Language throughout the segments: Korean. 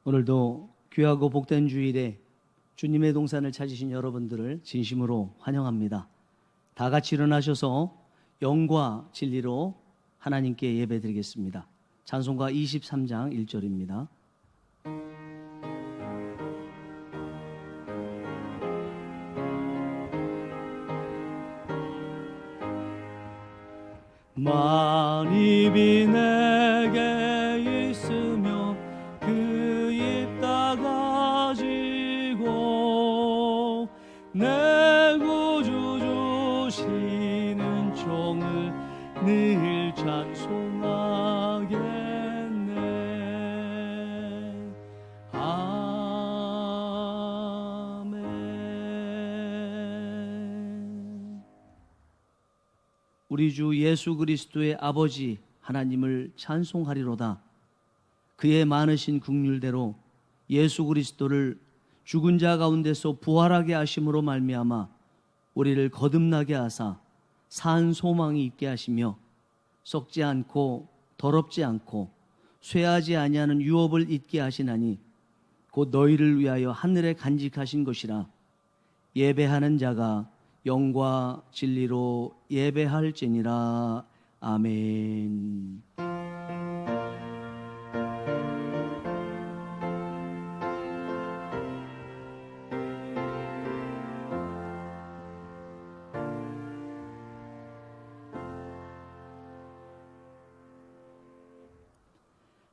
오늘도 귀하고 복된 주일에 주님의 동산을 찾으신 여러분들을 진심으로 환영합니다. 다 같이 일어나셔서 영과 진리로 하나님께 예배드리겠습니다. 찬송가 23장 1절입니다. 만입이 내게 있으며 그 입 다 가지고 내 구주 주시는 종을 늘 찬송하겠네. 아멘. 우리 주 예수 그리스도의 아버지 하나님을 찬송하리로다. 그의 많으신 긍휼대로 예수 그리스도를 죽은 자 가운데서 부활하게 하심으로 말미암아 우리를 거듭나게 하사 산 소망이 있게 하시며 썩지 않고 더럽지 않고 쇠하지 아니하는 유업을 잊게 하시나니 곧 너희를 위하여 하늘에 간직하신 것이라. 예배하는 자가 영과 진리로 예배할지니라. 아멘.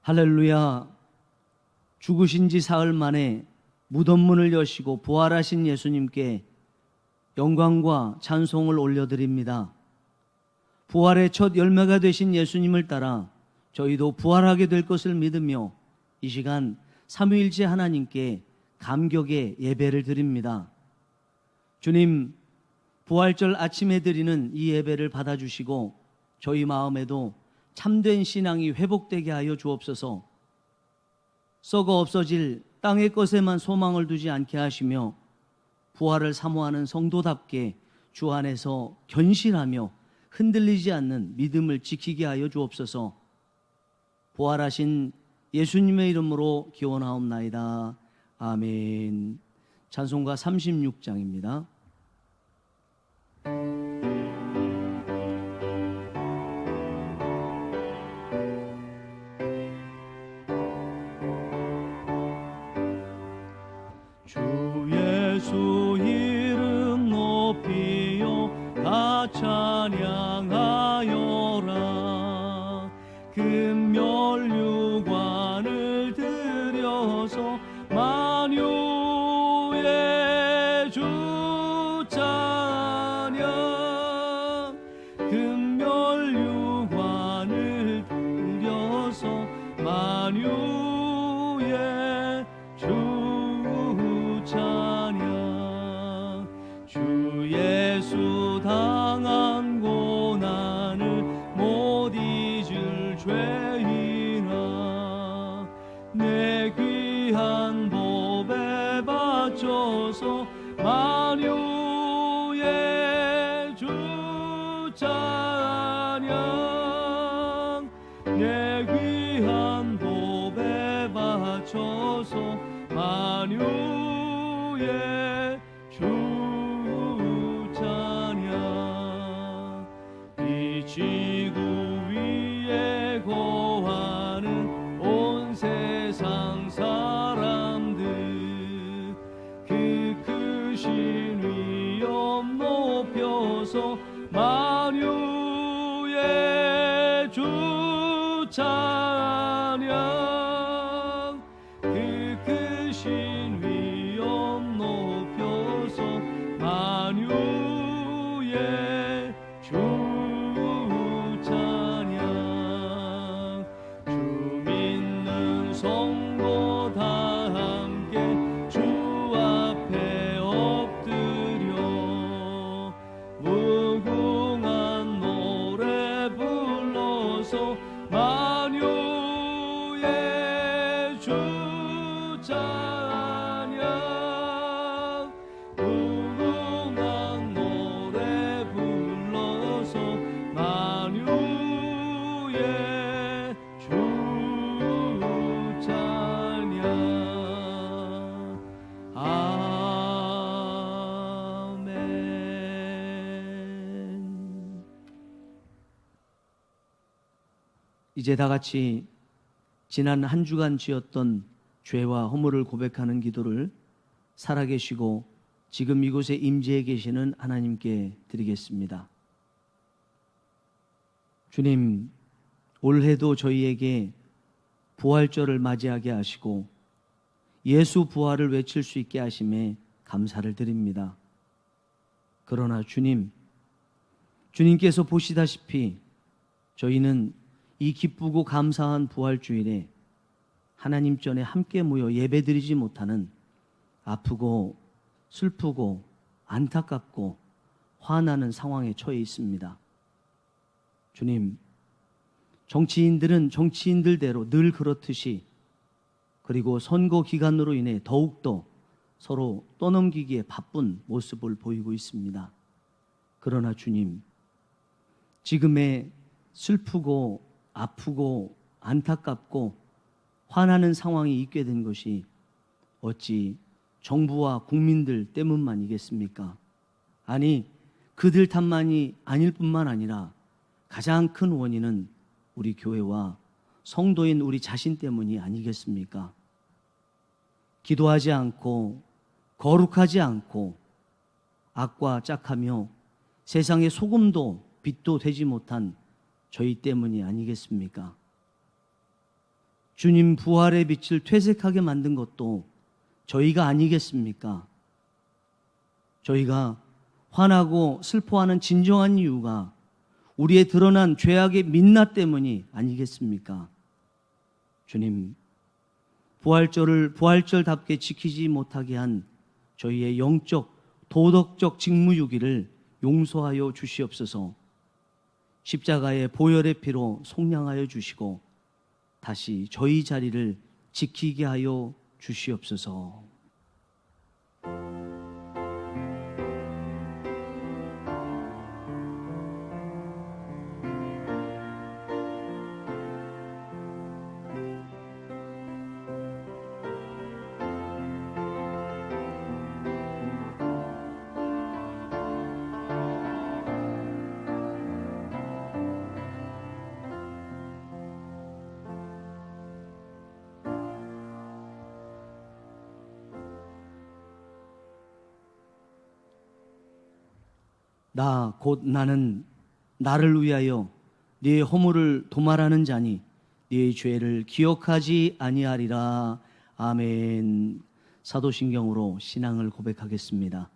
할렐루야. 죽으신 지 사흘 만에 무덤문을 여시고 부활하신 예수님께 영광과 찬송을 올려드립니다. 부활의 첫 열매가 되신 예수님을 따라 저희도 부활하게 될 것을 믿으며 이 시간 삼위일체 하나님께 감격의 예배를 드립니다. 주님, 부활절 아침에 드리는 이 예배를 받아주시고 저희 마음에도 참된 신앙이 회복되게 하여 주옵소서. 썩어 없어질 땅의 것에만 소망을 두지 않게 하시며 부활을 사모하는 성도답게 주 안에서 견실하며 흔들리지 않는 믿음을 지키게 하여 주옵소서. 부활하신 예수님의 이름으로 기원하옵나이다. 아멘. 찬송가 36장입니다. 주 예수 이름 높이요 다 찬양하여라. 금멸류관을 들여서 만유의 주 찬양. 금멸류관을 들여서 만유의 주 찬양. 주 예수 당한 고난을 못 잊을 죄인아 내 귀한 법에 바쳐서 만유의 주 찬양. 내 귀한 법에 바쳐서 만유의 주 찬양. 이 지구 위에 거하는 온 세상 사람들 그 크신 위엄 높여서 만유의 주 찬양. 그 크신 위엄 높여서 만유의 주 찬양. 주 믿는 성도 다 함께 주 앞에 엎드려 무궁한 노래 불러서 만유의 주 찬양. 무궁한 노래 불러서 만유의 주 찬양. 이제 다 같이 지난 한 주간 지었던 죄와 허물을 고백하는 기도를 살아계시고 지금 이곳에 임재해 계시는 하나님께 드리겠습니다. 주님, 올해도 저희에게 부활절을 맞이하게 하시고 예수 부활을 외칠 수 있게 하심에 감사를 드립니다. 그러나 주님께서 보시다시피 저희는 이 기쁘고 감사한 부활주일에 하나님 전에 함께 모여 예배드리지 못하는 아프고 슬프고 안타깝고 화나는 상황에 처해 있습니다. 주님, 정치인들은 정치인들대로 늘 그렇듯이 그리고 선거 기간으로 인해 더욱더 서로 떠넘기기에 바쁜 모습을 보이고 있습니다. 그러나 주님, 지금의 슬프고 아프고 안타깝고 화나는 상황이 있게 된 것이 어찌 정부와 국민들 때문만이겠습니까? 아니, 그들 탓만이 아닐 뿐만 아니라 가장 큰 원인은 우리 교회와 성도인 우리 자신 때문이 아니겠습니까? 기도하지 않고 거룩하지 않고 악과 짝하며 세상의 소금도 빛도 되지 못한 저희 때문이 아니겠습니까? 주님 부활의 빛을 퇴색하게 만든 것도 저희가 아니겠습니까? 저희가 화나고 슬퍼하는 진정한 이유가 우리의 드러난 죄악의 민낯 때문이 아니겠습니까? 주님, 부활절을 부활절답게 지키지 못하게 한 저희의 영적, 도덕적 직무유기를 용서하여 주시옵소서. 십자가의 보혈의 피로 속량하여 주시고 다시 저희 자리를 지키게 하여 주시옵소서. 나 곧 나는 나를 위하여 네 허물을 도말하는 자니 네 죄를 기억하지 아니하리라. 아멘. 사도신경으로 신앙을 고백하겠습니다.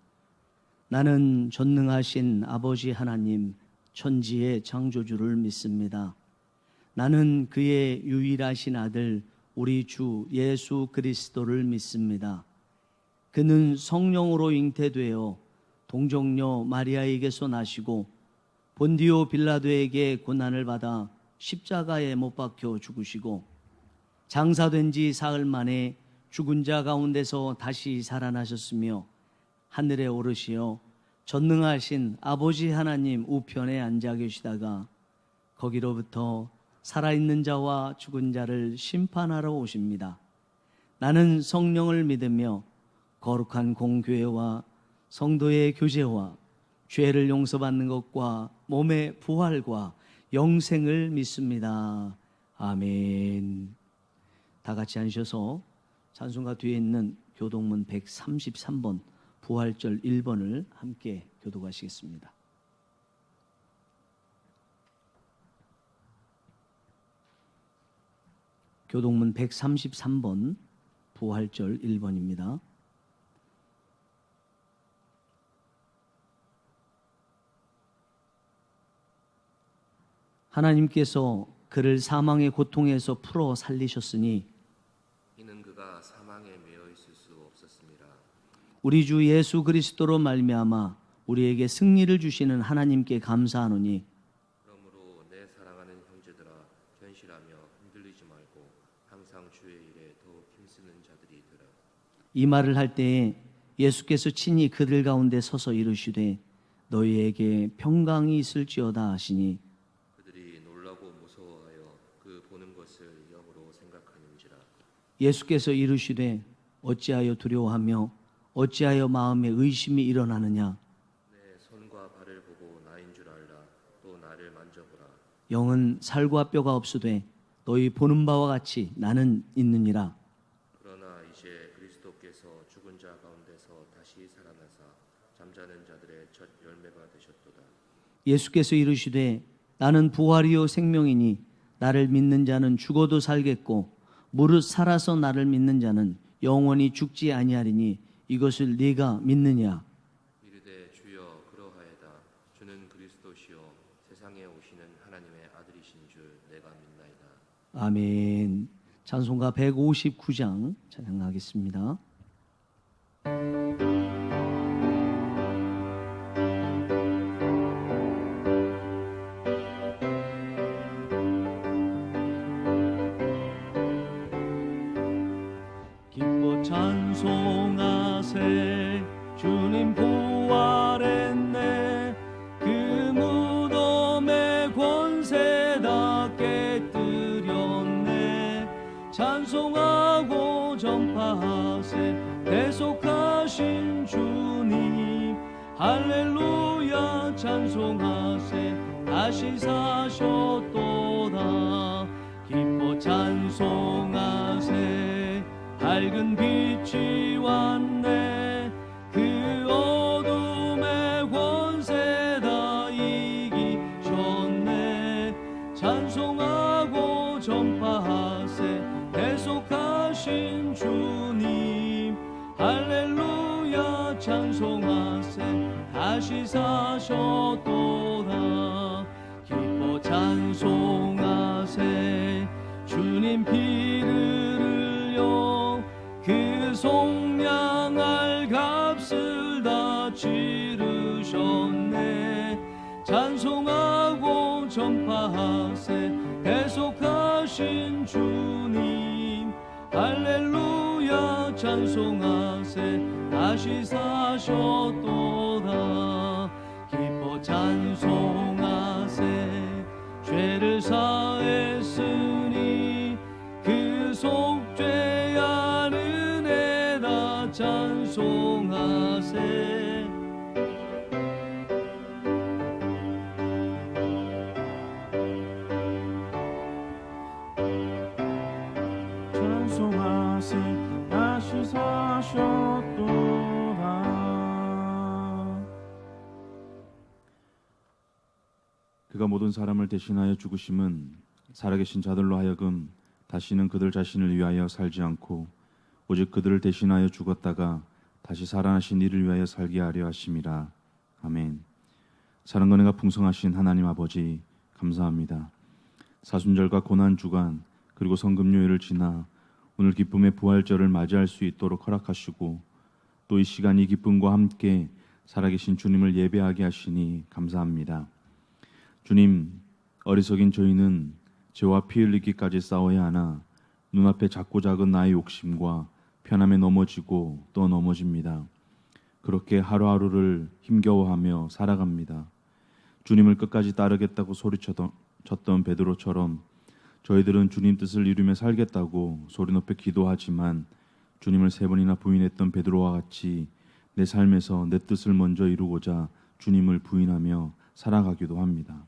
나는 전능하신 아버지 하나님 천지의 창조주를 믿습니다. 나는 그의 유일하신 아들 우리 주 예수 그리스도를 믿습니다. 그는 성령으로 잉태되어 동정녀 마리아에게서 나시고 본디오 빌라도에게 고난을 받아 십자가에 못 박혀 죽으시고 장사된 지 사흘 만에 죽은 자 가운데서 다시 살아나셨으며 하늘에 오르시어 전능하신 아버지 하나님 우편에 앉아 계시다가 거기로부터 살아있는 자와 죽은 자를 심판하러 오십니다. 나는 성령을 믿으며 거룩한 공교회와 성도의 교제와 죄를 용서받는 것과 몸의 부활과 영생을 믿습니다. 아멘. 다 같이 앉으셔서 찬송가 뒤에 있는 교동문 133번 부활절 1번을 함께 교독하시겠습니다. 교동문 133번 부활절 1번입니다. 하나님께서 그를 사망의 고통에서 풀어 살리셨으니 이는 그가 사망에 매여 있을 수 없었습니다. 우리 주 예수 그리스도로 말미암아 우리에게 승리를 주시는 하나님께 감사하노니 그러므로 내 사랑하는 형제들아 견실하며 흔들리지 말고 항상 주의 일에 더욱 힘쓰는 자들이 되라. 이 말을 할 때에 예수께서 친히 그들 가운데 서서 이르시되 너희에게 평강이 있을지어다 하시니 그들이 놀라고 무서워하여 그 보는 것을 영으로 생각하는지라. 예수께서 이르시되 어찌하여 두려워하며 어찌하여 마음에 의심이 일어나느냐. 내 손과 발을 보고 나인 줄 알라. 또 나를 만져보라. 영은 살과 뼈가 없으되 너희 보는 바와 같이 나는 있느니라. 그러나 이제 그리스도께서 죽은 자 가운데서 다시 살아나사 잠자는 자들의 첫 열매가 되셨도다. 예수께서 이르시되 나는 부활이요 생명이니 나를 믿는 자는 죽어도 살겠고 무릇 살아서 나를 믿는 자는 영원히 죽지 아니하리니 이것을 네가 믿느냐. 이르되 주여 그러하여다. 주는 그리스도시요 세상에 오시는 하나님의 아들이신 줄 내가 믿나이다. 아멘. 찬송가 159장 찬양하겠습니다. 기뻐 찬송하세 주님 부활했네 그 무덤의 권세 다 깨뜨렸네 찬송하고 전파하세 대속하신 주님 할렐루야 찬송하세 다시 사셨도다 기뻐 찬송하세 밝은 빛이 왔네 그 어둠의 권세 다 이기셨네 찬송하고 전파하세 대속하신 주님 할렐루야 찬송하세 다시 사셨도다 기뻐 찬송하세 주님 피를 흘려 그 속량할 값을 다 치르셨네 찬송하고 전파하세 대속하신 주님 할렐루야 찬송하세 다시 사셨도다 기뻐 찬송하세 죄를 사했으니 그 속죄한 은혜 다 찬송하세 찬송하세 다시 사셨도다. 그가 모든 사람을 대신하여 죽으심은 살아계신 자들로 하여금 다시는 그들 자신을 위하여 살지 않고 오직 그들을 대신하여 죽었다가 다시 살아나신 이를 위하여 살게 하려 하심이라. 아멘. 사랑과 은혜가 풍성하신 하나님 아버지 감사합니다. 사순절과 고난 주간 그리고 성금요일을 지나 오늘 기쁨의 부활절을 맞이할 수 있도록 허락하시고 또 이 시간 이 기쁨과 함께 살아계신 주님을 예배하게 하시니 감사합니다. 주님, 어리석인 저희는 죄와 피 흘리기까지 싸워야 하나 눈앞에 작고 작은 나의 욕심과 편함에 넘어지고 또 넘어집니다. 그렇게 하루하루를 힘겨워하며 살아갑니다. 주님을 끝까지 따르겠다고 소리쳤던 베드로처럼 저희들은 주님 뜻을 이루며 살겠다고 소리 높여 기도하지만 주님을 3번이나 부인했던 베드로와 같이 내 삶에서 내 뜻을 먼저 이루고자 주님을 부인하며 살아가기도 합니다.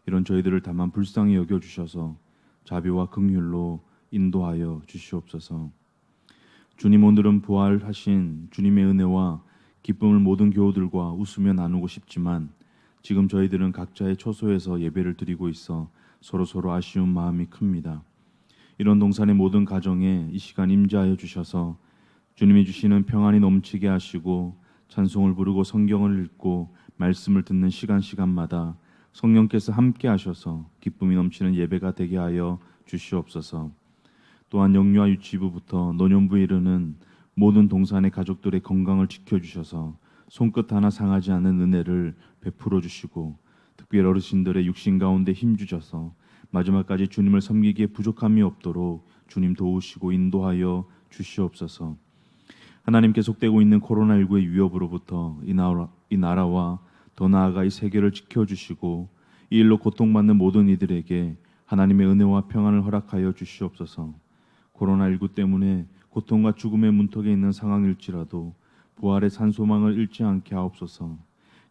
이런 저희들을 다만 불쌍히 여겨주셔서 자비와 긍휼로 인도하여 주시옵소서. 주님, 오늘은 부활하신 주님의 은혜와 기쁨을 모든 교우들과 웃으며 나누고 싶지만 지금 저희들은 각자의 처소에서 예배를 드리고 있어 서로 아쉬운 마음이 큽니다. 이런 동산의 모든 가정에 이 시간 임재하여 주셔서 주님이 주시는 평안이 넘치게 하시고 찬송을 부르고 성경을 읽고 말씀을 듣는 시간마다 성령께서 함께 하셔서 기쁨이 넘치는 예배가 되게 하여 주시옵소서. 또한 영유아 유치부부터 노년부에 이르는 모든 동산의 가족들의 건강을 지켜주셔서 손끝 하나 상하지 않는 은혜를 베풀어 주시고 특별히 어르신들의 육신 가운데 힘주셔서 마지막까지 주님을 섬기기에 부족함이 없도록 주님 도우시고 인도하여 주시옵소서. 하나님, 계속되고 있는 코로나19의 위협으로부터 이 나라와 더 나아가 이 세계를 지켜주시고 이 일로 고통받는 모든 이들에게 하나님의 은혜와 평안을 허락하여 주시옵소서. 코로나19 때문에 고통과 죽음의 문턱에 있는 상황일지라도 부활의 산소망을 잃지 않게 하옵소서.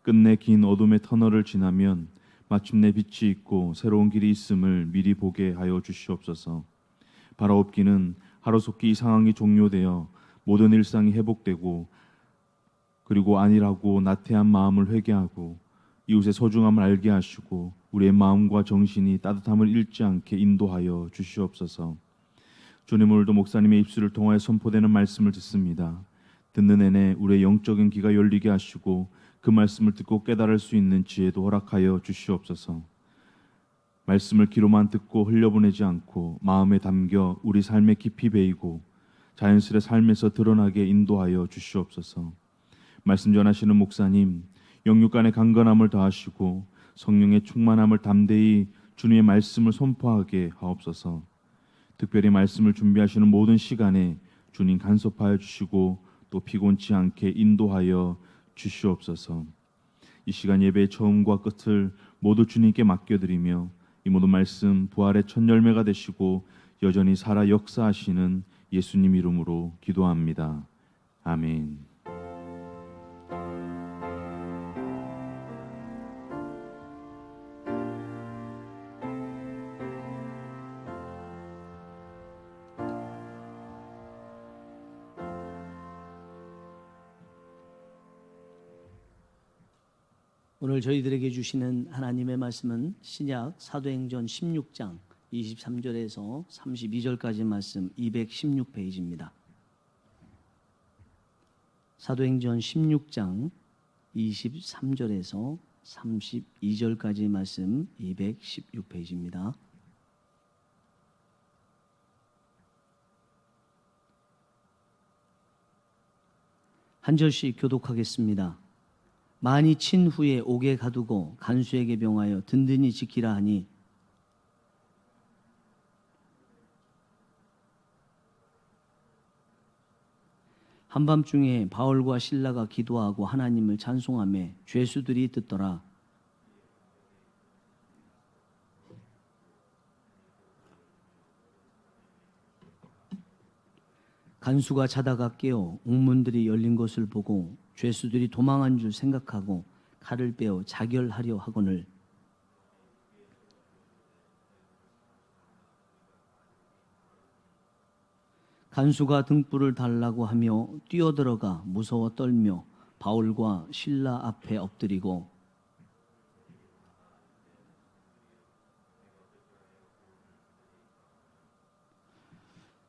끝내 긴 어둠의 터널을 지나면 마침내 빛이 있고 새로운 길이 있음을 미리 보게 하여 주시옵소서. 바라옵기는 하루속히 이 상황이 종료되어 모든 일상이 회복되고 그리고 안일하고 나태한 마음을 회개하고 이웃의 소중함을 알게 하시고 우리의 마음과 정신이 따뜻함을 잃지 않게 인도하여 주시옵소서. 주님, 오늘도 목사님의 입술을 통하여 선포되는 말씀을 듣습니다. 듣는 내내 우리의 영적인 귀가 열리게 하시고 그 말씀을 듣고 깨달을 수 있는 지혜도 허락하여 주시옵소서. 말씀을 귀로만 듣고 흘려보내지 않고 마음에 담겨 우리 삶에 깊이 배이고 자연스레 삶에서 드러나게 인도하여 주시옵소서. 말씀 전하시는 목사님, 영육 간의 강건함을 더하시고 성령의 충만함을 담대히 주님의 말씀을 선포하게 하옵소서. 특별히 말씀을 준비하시는 모든 시간에 주님 간섭하여 주시고 또 피곤치 않게 인도하여 주시옵소서. 이 시간 예배의 처음과 끝을 모두 주님께 맡겨드리며 이 모든 말씀 부활의 첫 열매가 되시고 여전히 살아 역사하시는 예수님 이름으로 기도합니다. 아멘. 오늘 저희들에게 주시는 하나님의 말씀은 신약 사도행전 16장 23절에서 32절까지 말씀 216페이지입니다. 사도행전 16장 23절에서 32절까지 말씀 216페이지입니다. 한 절씩 교독하겠습니다. 많이 친 후에 옥에 가두고 간수에게 명하여 든든히 지키라 하니 한밤중에 바울과 실라가 기도하고 하나님을 찬송하며 죄수들이 듣더라. 간수가 자다가 깨어 옥문들이 열린 것을 보고 죄수들이 도망한 줄 생각하고 칼을 빼어 자결하려 하거늘 간수가 등불을 달라고 하며 뛰어들어가 무서워 떨며 바울과 실라 앞에 엎드리고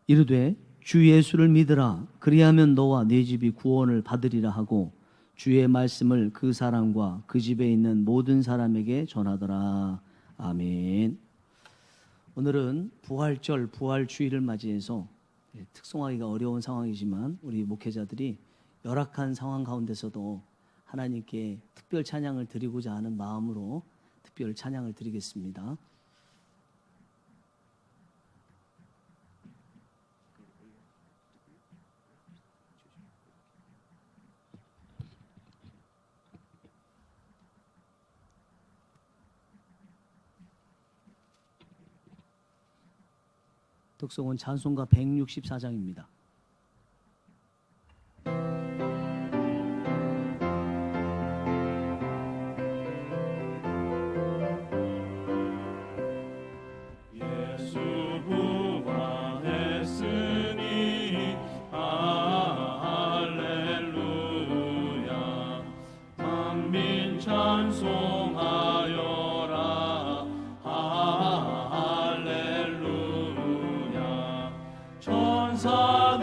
이르되 주 예수를 믿으라. 그리하면 너와 네 집이 구원을 받으리라 하고 주의 말씀을 그 사람과 그 집에 있는 모든 사람에게 전하더라. 아멘. 오늘은 부활절, 부활주일을 맞이해서 특송하기가 어려운 상황이지만 우리 목회자들이 열악한 상황 가운데서도 하나님께 특별 찬양을 드리고자 하는 마음으로 특별 찬양을 드리겠습니다. 특송은 찬송가 164장입니다. 예수 부활했으니 할렐루야. 만민 찬송하여라. 할렐루야. 천사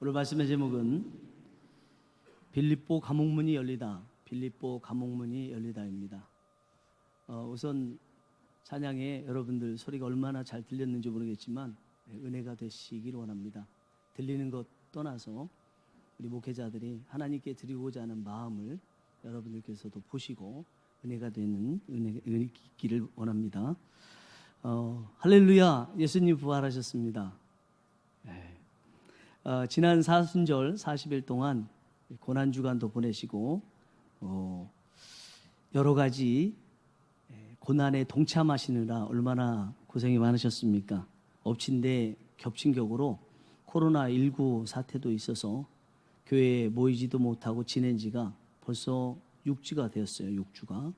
오늘 말씀의 제목은 빌립보 감옥문이 열리다, 빌립보 감옥문이 열리다입니다. 우선 찬양에 여러분들 소리가 얼마나 잘 들렸는지 모르겠지만 은혜가 되시길 원합니다. 들리는 것 떠나서 우리 목회자들이 하나님께 드리고자 하는 마음을 여러분들께서도 보시고 은혜가 되는 은혜 있기를 원합니다. 할렐루야, 예수님 부활하셨습니다. 지난 사순절 40일 동안 고난주간도 보내시고 여러 가지 고난에 동참하시느라 얼마나 고생이 많으셨습니까? 엎친 데 겹친 격으로 코로나19 사태도 있어서 교회에 모이지도 못하고 지낸 지가 벌써 6주가 되었어요. 6주가.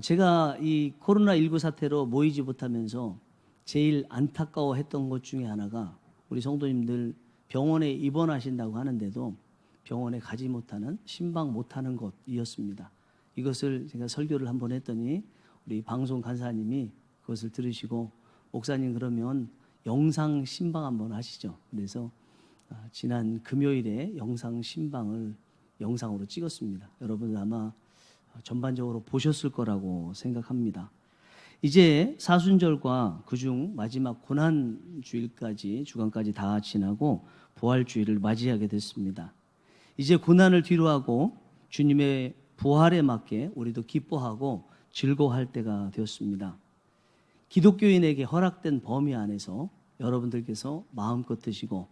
제가 이 코로나19 사태로 모이지 못하면서 제일 안타까워했던 것 중에 하나가 우리 성도님들 병원에 입원하신다고 하는데도 병원에 가지 못하는, 신방 못하는 것이었습니다. 이것을 제가 설교를 한번 했더니 우리 방송 간사님이 그것을 들으시고 목사님 그러면 영상 신방 한번 하시죠. 그래서 지난 금요일에 영상 신방을 영상으로 찍었습니다. 여러분 아마 전반적으로 보셨을 거라고 생각합니다. 이제 사순절과 그중 마지막 고난주일까지, 주간까지 다 지나고 부활주일을 맞이하게 됐습니다. 이제 고난을 뒤로하고 주님의 부활에 맞게 우리도 기뻐하고 즐거워할 때가 되었습니다. 기독교인에게 허락된 범위 안에서 여러분들께서 마음껏 드시고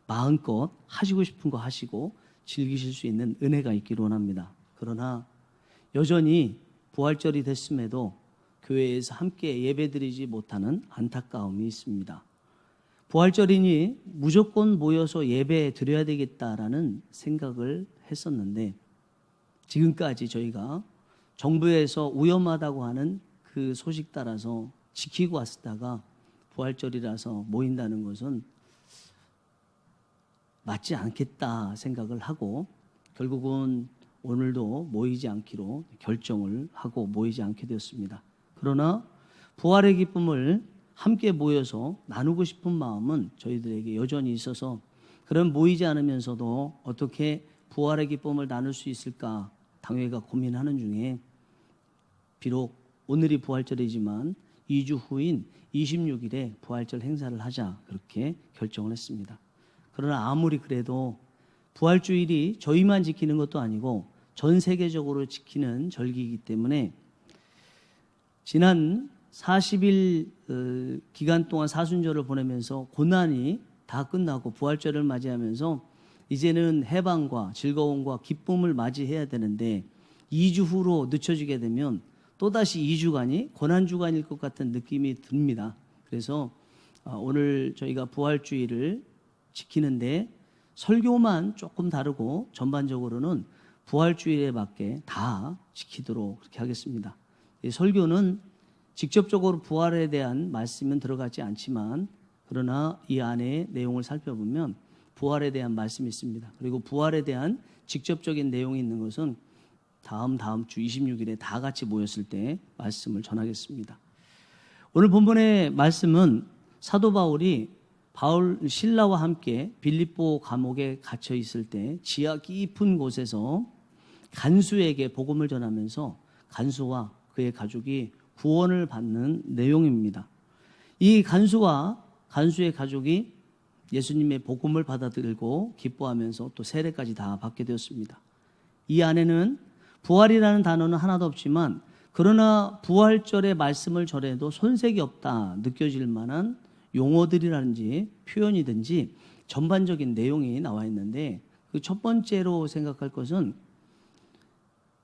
마음껏 하시고 싶은 거 하시고 즐기실 수 있는 은혜가 있기를 원합니다. 그러나 여전히 부활절이 됐음에도 교회에서 함께 예배드리지 못하는 안타까움이 있습니다. 부활절이니 무조건 모여서 예배 드려야 되겠다라는 생각을 했었는데 지금까지 저희가 정부에서 위험하다고 하는 그 소식 따라서 지키고 왔다가 부활절이라서 모인다는 것은 맞지 않겠다 생각을 하고 결국은 오늘도 모이지 않기로 결정을 하고 모이지 않게 되었습니다. 그러나 부활의 기쁨을 함께 모여서 나누고 싶은 마음은 저희들에게 여전히 있어서 그런 모이지 않으면서도 어떻게 부활의 기쁨을 나눌 수 있을까 당회가 고민하는 중에 비록 오늘이 부활절이지만 2주 후인 26일에 부활절 행사를 하자 그렇게 결정을 했습니다. 그러나 아무리 그래도 부활주일이 저희만 지키는 것도 아니고 전 세계적으로 지키는 절기이기 때문에 지난 40일 기간 동안 사순절을 보내면서 고난이 다 끝나고 부활절을 맞이하면서 이제는 해방과 즐거움과 기쁨을 맞이해야 되는데 2주 후로 늦춰지게 되면 또다시 2주간이 고난주간일 것 같은 느낌이 듭니다. 그래서 오늘 저희가 부활주일을 지키는데 설교만 조금 다르고 전반적으로는 부활주일에 맞게 다 지키도록 그렇게 하겠습니다. 이 설교는 직접적으로 부활에 대한 말씀은 들어가지 않지만 그러나 이 안에 내용을 살펴보면 부활에 대한 말씀이 있습니다. 그리고 부활에 대한 직접적인 내용이 있는 것은 다음 주 26일에 다 같이 모였을 때 말씀을 전하겠습니다. 오늘 본문의 말씀은 사도 바울이 신라와 함께 빌립보 감옥에 갇혀 있을 때 지하 깊은 곳에서 간수에게 복음을 전하면서 간수와 그의 가족이 구원을 받는 내용입니다. 이 간수와 간수의 가족이 예수님의 복음을 받아들이고 기뻐하면서 또 세례까지 다 받게 되었습니다. 이 안에는 부활이라는 단어는 하나도 없지만 그러나 부활절의 말씀을 전해도 손색이 없다 느껴질 만한 용어들이라든지 표현이든지 전반적인 내용이 나와 있는데 그 첫 번째로 생각할 것은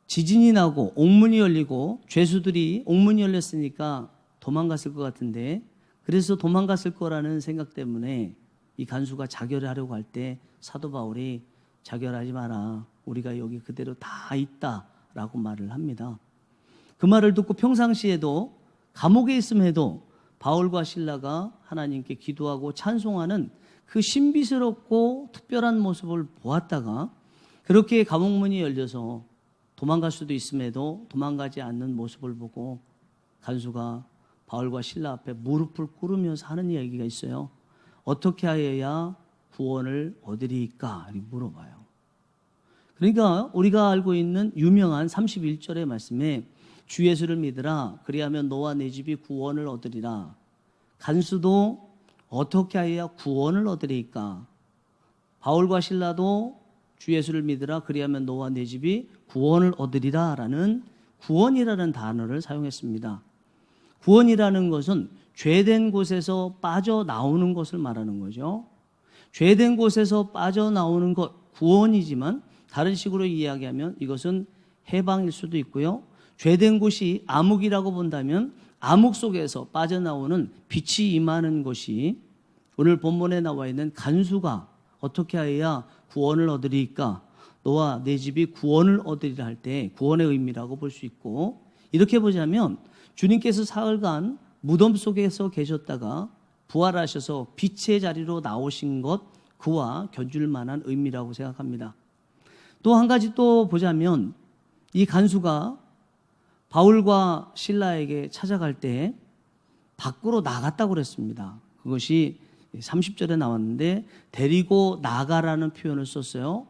지진이 나고 옥문이 열리고 죄수들이 옥문이 열렸으니까 도망갔을 것 같은데 그래서 도망갔을 거라는 생각 때문에 이 간수가 자결을 하려고 할 때 사도 바울이 자결하지 마라. 우리가 여기 그대로 다 있다라고 말을 합니다. 그 말을 듣고 평상시에도 감옥에 있음에도 바울과 실라가 하나님께 기도하고 찬송하는 그 신비스럽고 특별한 모습을 보았다가 그렇게 감옥문이 열려서 도망갈 수도 있음에도 도망가지 않는 모습을 보고 간수가 바울과 실라 앞에 무릎을 꿇으면서 하는 이야기가 있어요. 어떻게 하여야 구원을 얻으리까? 이렇게 물어봐요. 그러니까 우리가 알고 있는 유명한 31절의 말씀에 주 예수를 믿으라 그리하면 너와 내 집이 구원을 얻으리라. 간수도 어떻게 하여야 구원을 얻으리까? 바울과 실라도 주 예수를 믿으라 그리하면 너와 내 집이 구원을 얻으리라 라는 구원이라는 단어를 사용했습니다. 구원이라는 것은 죄된 곳에서 빠져나오는 것을 말하는 거죠. 죄된 곳에서 빠져나오는 것 구원이지만 다른 식으로 이야기하면 이것은 해방일 수도 있고요. 죄된 곳이 암흑이라고 본다면 암흑 속에서 빠져나오는 빛이 임하는 것이 오늘 본문에 나와 있는 간수가 어떻게 하여야 구원을 얻으리까? 너와 내 집이 구원을 얻으리라 할 때 구원의 의미라고 볼 수 있고, 이렇게 보자면 주님께서 사흘간 무덤 속에서 계셨다가 부활하셔서 빛의 자리로 나오신 것, 그와 견줄 만한 의미라고 생각합니다. 또 한 가지 또 보자면 이 간수가 바울과 실라에게 찾아갈 때 밖으로 나갔다고 그랬습니다. 그것이 30절에 나왔는데 데리고 나가라는 표현을 썼어요.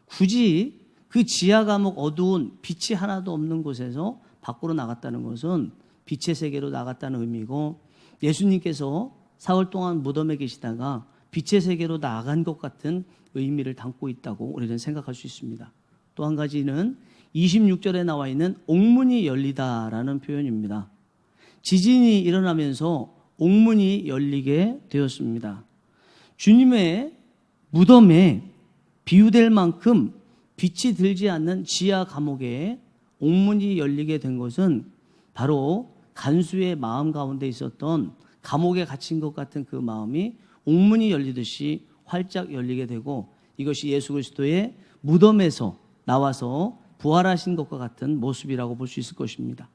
굳이 그 지하 감옥 어두운 빛이 하나도 없는 곳에서 밖으로 나갔다는 것은 빛의 세계로 나갔다는 의미고, 예수님께서 사흘 동안 무덤에 계시다가 빛의 세계로 나간 것 같은 의미를 담고 있다고 우리는 생각할 수 있습니다. 또 한 가지는 26절에 나와 있는 옥문이 열리다라는 표현입니다. 지진이 일어나면서 옥문이 열리게 되었습니다. 주님의 무덤에 비유될 만큼 빛이 들지 않는 지하 감옥에 옥문이 열리게 된 것은 바로 간수의 마음 가운데 있었던 감옥에 갇힌 것 같은 그 마음이 옥문이 열리듯이 활짝 열리게 되고, 이것이 예수 그리스도의 무덤에서 나와서 부활하신 것과 같은 모습이라고 볼 수 있을 것입니다.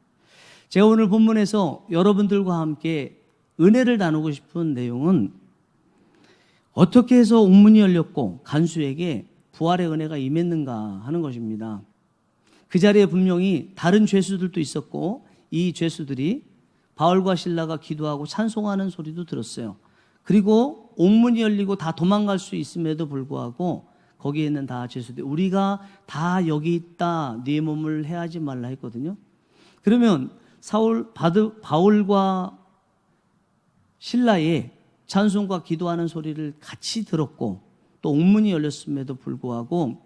제가 오늘 본문에서 여러분들과 함께 은혜를 나누고 싶은 내용은 어떻게 해서 옥문이 열렸고 간수에게 부활의 은혜가 임했는가 하는 것입니다. 그 자리에 분명히 다른 죄수들도 있었고 이 죄수들이 바울과 실라가 기도하고 찬송하는 소리도 들었어요. 그리고 옥문이 열리고 다 도망갈 수 있음에도 불구하고 거기에 있는 다 죄수들이 우리가 다 여기 있다, 네 몸을 해하지 말라 했거든요. 그러면 바울과 실라의 찬송과 기도하는 소리를 같이 들었고 또 옥문이 열렸음에도 불구하고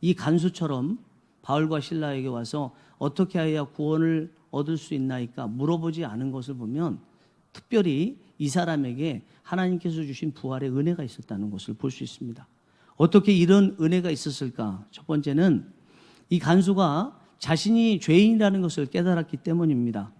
이 간수처럼 바울과 실라에게 와서 어떻게 해야 구원을 얻을 수 있나이까 물어보지 않은 것을 보면 특별히 이 사람에게 하나님께서 주신 부활의 은혜가 있었다는 것을 볼 수 있습니다. 어떻게 이런 은혜가 있었을까? 첫 번째는 이 간수가 자신이 죄인이라는 것을 깨달았기 때문입니다.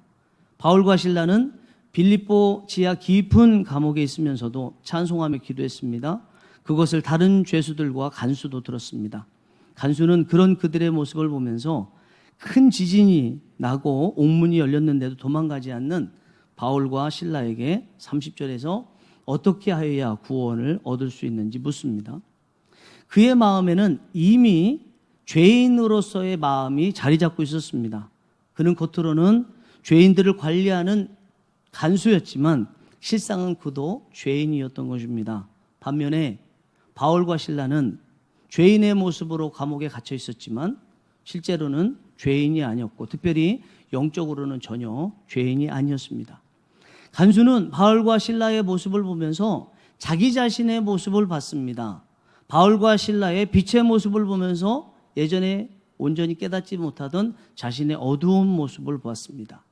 바울과 실라는 빌립보 지하 깊은 감옥에 있으면서도 찬송하며 기도했습니다. 그것을 다른 죄수들과 간수도 들었습니다. 간수는 그런 그들의 모습을 보면서 큰 지진이 나고 옥문이 열렸는데도 도망가지 않는 바울과 실라에게 30절에서 어떻게 하여야 구원을 얻을 수 있는지 묻습니다. 그의 마음에는 이미 죄인으로서의 마음이 자리 잡고 있었습니다. 그는 겉으로는 죄인들을 관리하는 간수였지만 실상은 그도 죄인이었던 것입니다. 반면에 바울과 실라는 죄인의 모습으로 감옥에 갇혀 있었지만 실제로는 죄인이 아니었고 특별히 영적으로는 전혀 죄인이 아니었습니다. 간수는 바울과 실라의 모습을 보면서 자기 자신의 모습을 봤습니다. 바울과 실라의 빛의 모습을 보면서 예전에 온전히 깨닫지 못하던 자신의 어두운 모습을 보았습니다.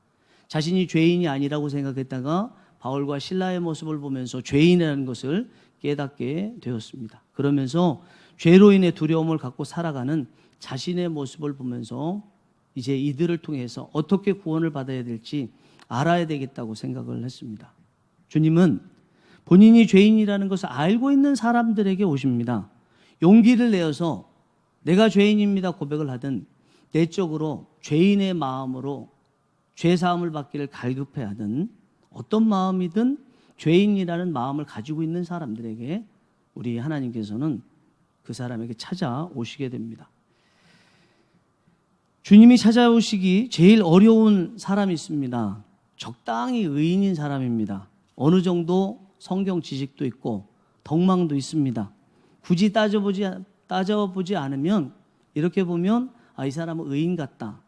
자신이 죄인이 아니라고 생각했다가 바울과 실라의 모습을 보면서 죄인이라는 것을 깨닫게 되었습니다. 그러면서 죄로 인해 두려움을 갖고 살아가는 자신의 모습을 보면서 이제 이들을 통해서 어떻게 구원을 받아야 될지 알아야 되겠다고 생각을 했습니다. 주님은 본인이 죄인이라는 것을 알고 있는 사람들에게 오십니다. 용기를 내어서 내가 죄인입니다 고백을 하든 내적으로 죄인의 마음으로 죄사함을 받기를 갈급해 하든 어떤 마음이든 죄인이라는 마음을 가지고 있는 사람들에게 우리 하나님께서는 그 사람에게 찾아오시게 됩니다. 주님이 찾아오시기 제일 어려운 사람이 있습니다. 적당히 의인인 사람입니다. 어느 정도 성경 지식도 있고 덕망도 있습니다. 굳이 따져보지 않으면 이렇게 보면 이 사람은 의인 같다.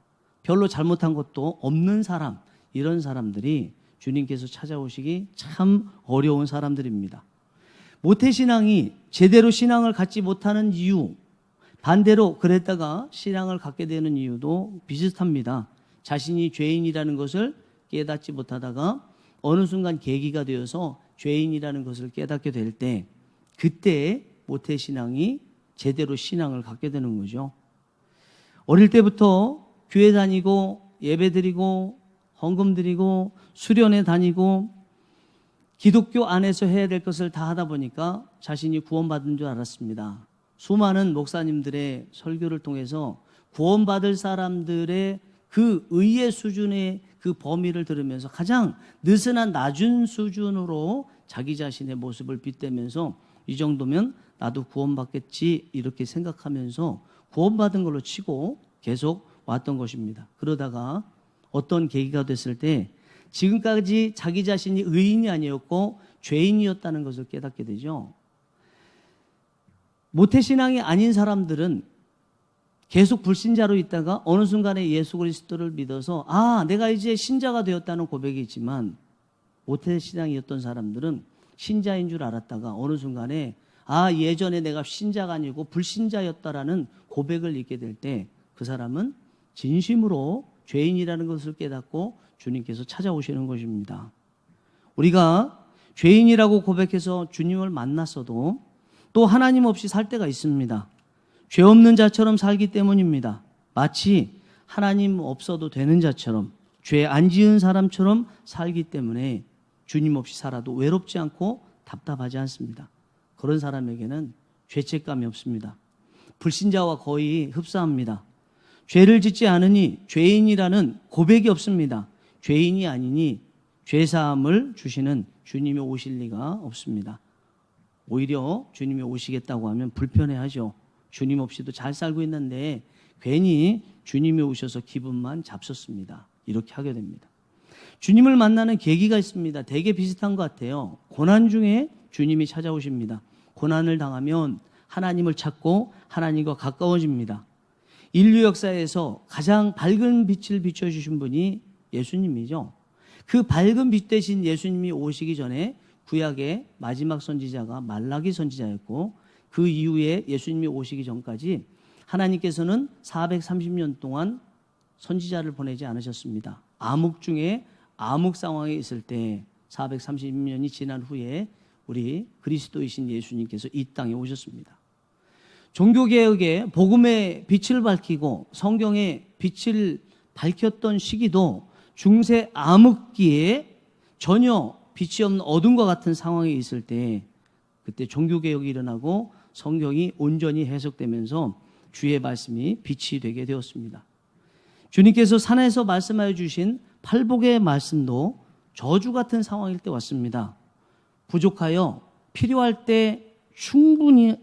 별로 잘못한 것도 없는 사람, 이런 사람들이 주님께서 찾아오시기 참 어려운 사람들입니다. 모태신앙이 제대로 신앙을 갖지 못하는 이유, 반대로 그랬다가 신앙을 갖게 되는 이유도 비슷합니다. 자신이 죄인이라는 것을 깨닫지 못하다가 어느 순간 계기가 되어서 죄인이라는 것을 깨닫게 될 때, 그때 모태신앙이 제대로 신앙을 갖게 되는 거죠. 어릴 때부터 교회 다니고 예배 드리고 헌금 드리고 수련회 다니고 기독교 안에서 해야 될 것을 다 하다 보니까 자신이 구원받은 줄 알았습니다. 수많은 목사님들의 설교를 통해서 구원받을 사람들의 그 의의 수준의 그 범위를 들으면서 가장 느슨한 낮은 수준으로 자기 자신의 모습을 빗대면서 이 정도면 나도 구원받겠지 이렇게 생각하면서 구원받은 걸로 치고 계속 왔던 것입니다. 그러다가 어떤 계기가 됐을 때 지금까지 자기 자신이 의인이 아니었고 죄인이었다는 것을 깨닫게 되죠. 모태신앙이 아닌 사람들은 계속 불신자로 있다가 어느 순간에 예수 그리스도를 믿어서 내가 이제 신자가 되었다는 고백이 있지만, 모태신앙이었던 사람들은 신자인 줄 알았다가 어느 순간에 예전에 내가 신자가 아니고 불신자였다라는 고백을 잊게 될 때 그 사람은 진심으로 죄인이라는 것을 깨닫고 주님께서 찾아오시는 것입니다. 우리가 죄인이라고 고백해서 주님을 만났어도 또 하나님 없이 살 때가 있습니다. 죄 없는 자처럼 살기 때문입니다. 마치 하나님 없어도 되는 자처럼, 죄 안 지은 사람처럼 살기 때문에 주님 없이 살아도 외롭지 않고 답답하지 않습니다. 그런 사람에게는 죄책감이 없습니다. 불신자와 거의 흡사합니다. 죄를 짓지 않으니 죄인이라는 고백이 없습니다. 죄인이 아니니 죄사함을 주시는 주님이 오실 리가 없습니다. 오히려 주님이 오시겠다고 하면 불편해하죠. 주님 없이도 잘 살고 있는데 괜히 주님이 오셔서 기분만 잡섰습니다. 이렇게 하게 됩니다. 주님을 만나는 계기가 있습니다. 되게 비슷한 것 같아요. 고난 중에 주님이 찾아오십니다. 고난을 당하면 하나님을 찾고 하나님과 가까워집니다. 인류 역사에서 가장 밝은 빛을 비춰주신 분이 예수님이죠. 그 밝은 빛 대신 예수님이 오시기 전에 구약의 마지막 선지자가 말라기 선지자였고, 그 이후에 예수님이 오시기 전까지 하나님께서는 430년 동안 선지자를 보내지 않으셨습니다. 암흑 중에 암흑 상황에 있을 때 430년이 지난 후에 우리 그리스도이신 예수님께서 이 땅에 오셨습니다. 종교개혁의 복음의 빛을 밝히고 성경의 빛을 밝혔던 시기도 중세 암흑기에 전혀 빛이 없는 어둠과 같은 상황에 있을 때, 그때 종교개혁이 일어나고 성경이 온전히 해석되면서 주의 말씀이 빛이 되게 되었습니다. 주님께서 산에서 말씀하여 주신 팔복의 말씀도 저주 같은 상황일 때 왔습니다. 부족하여 필요할 때 충분히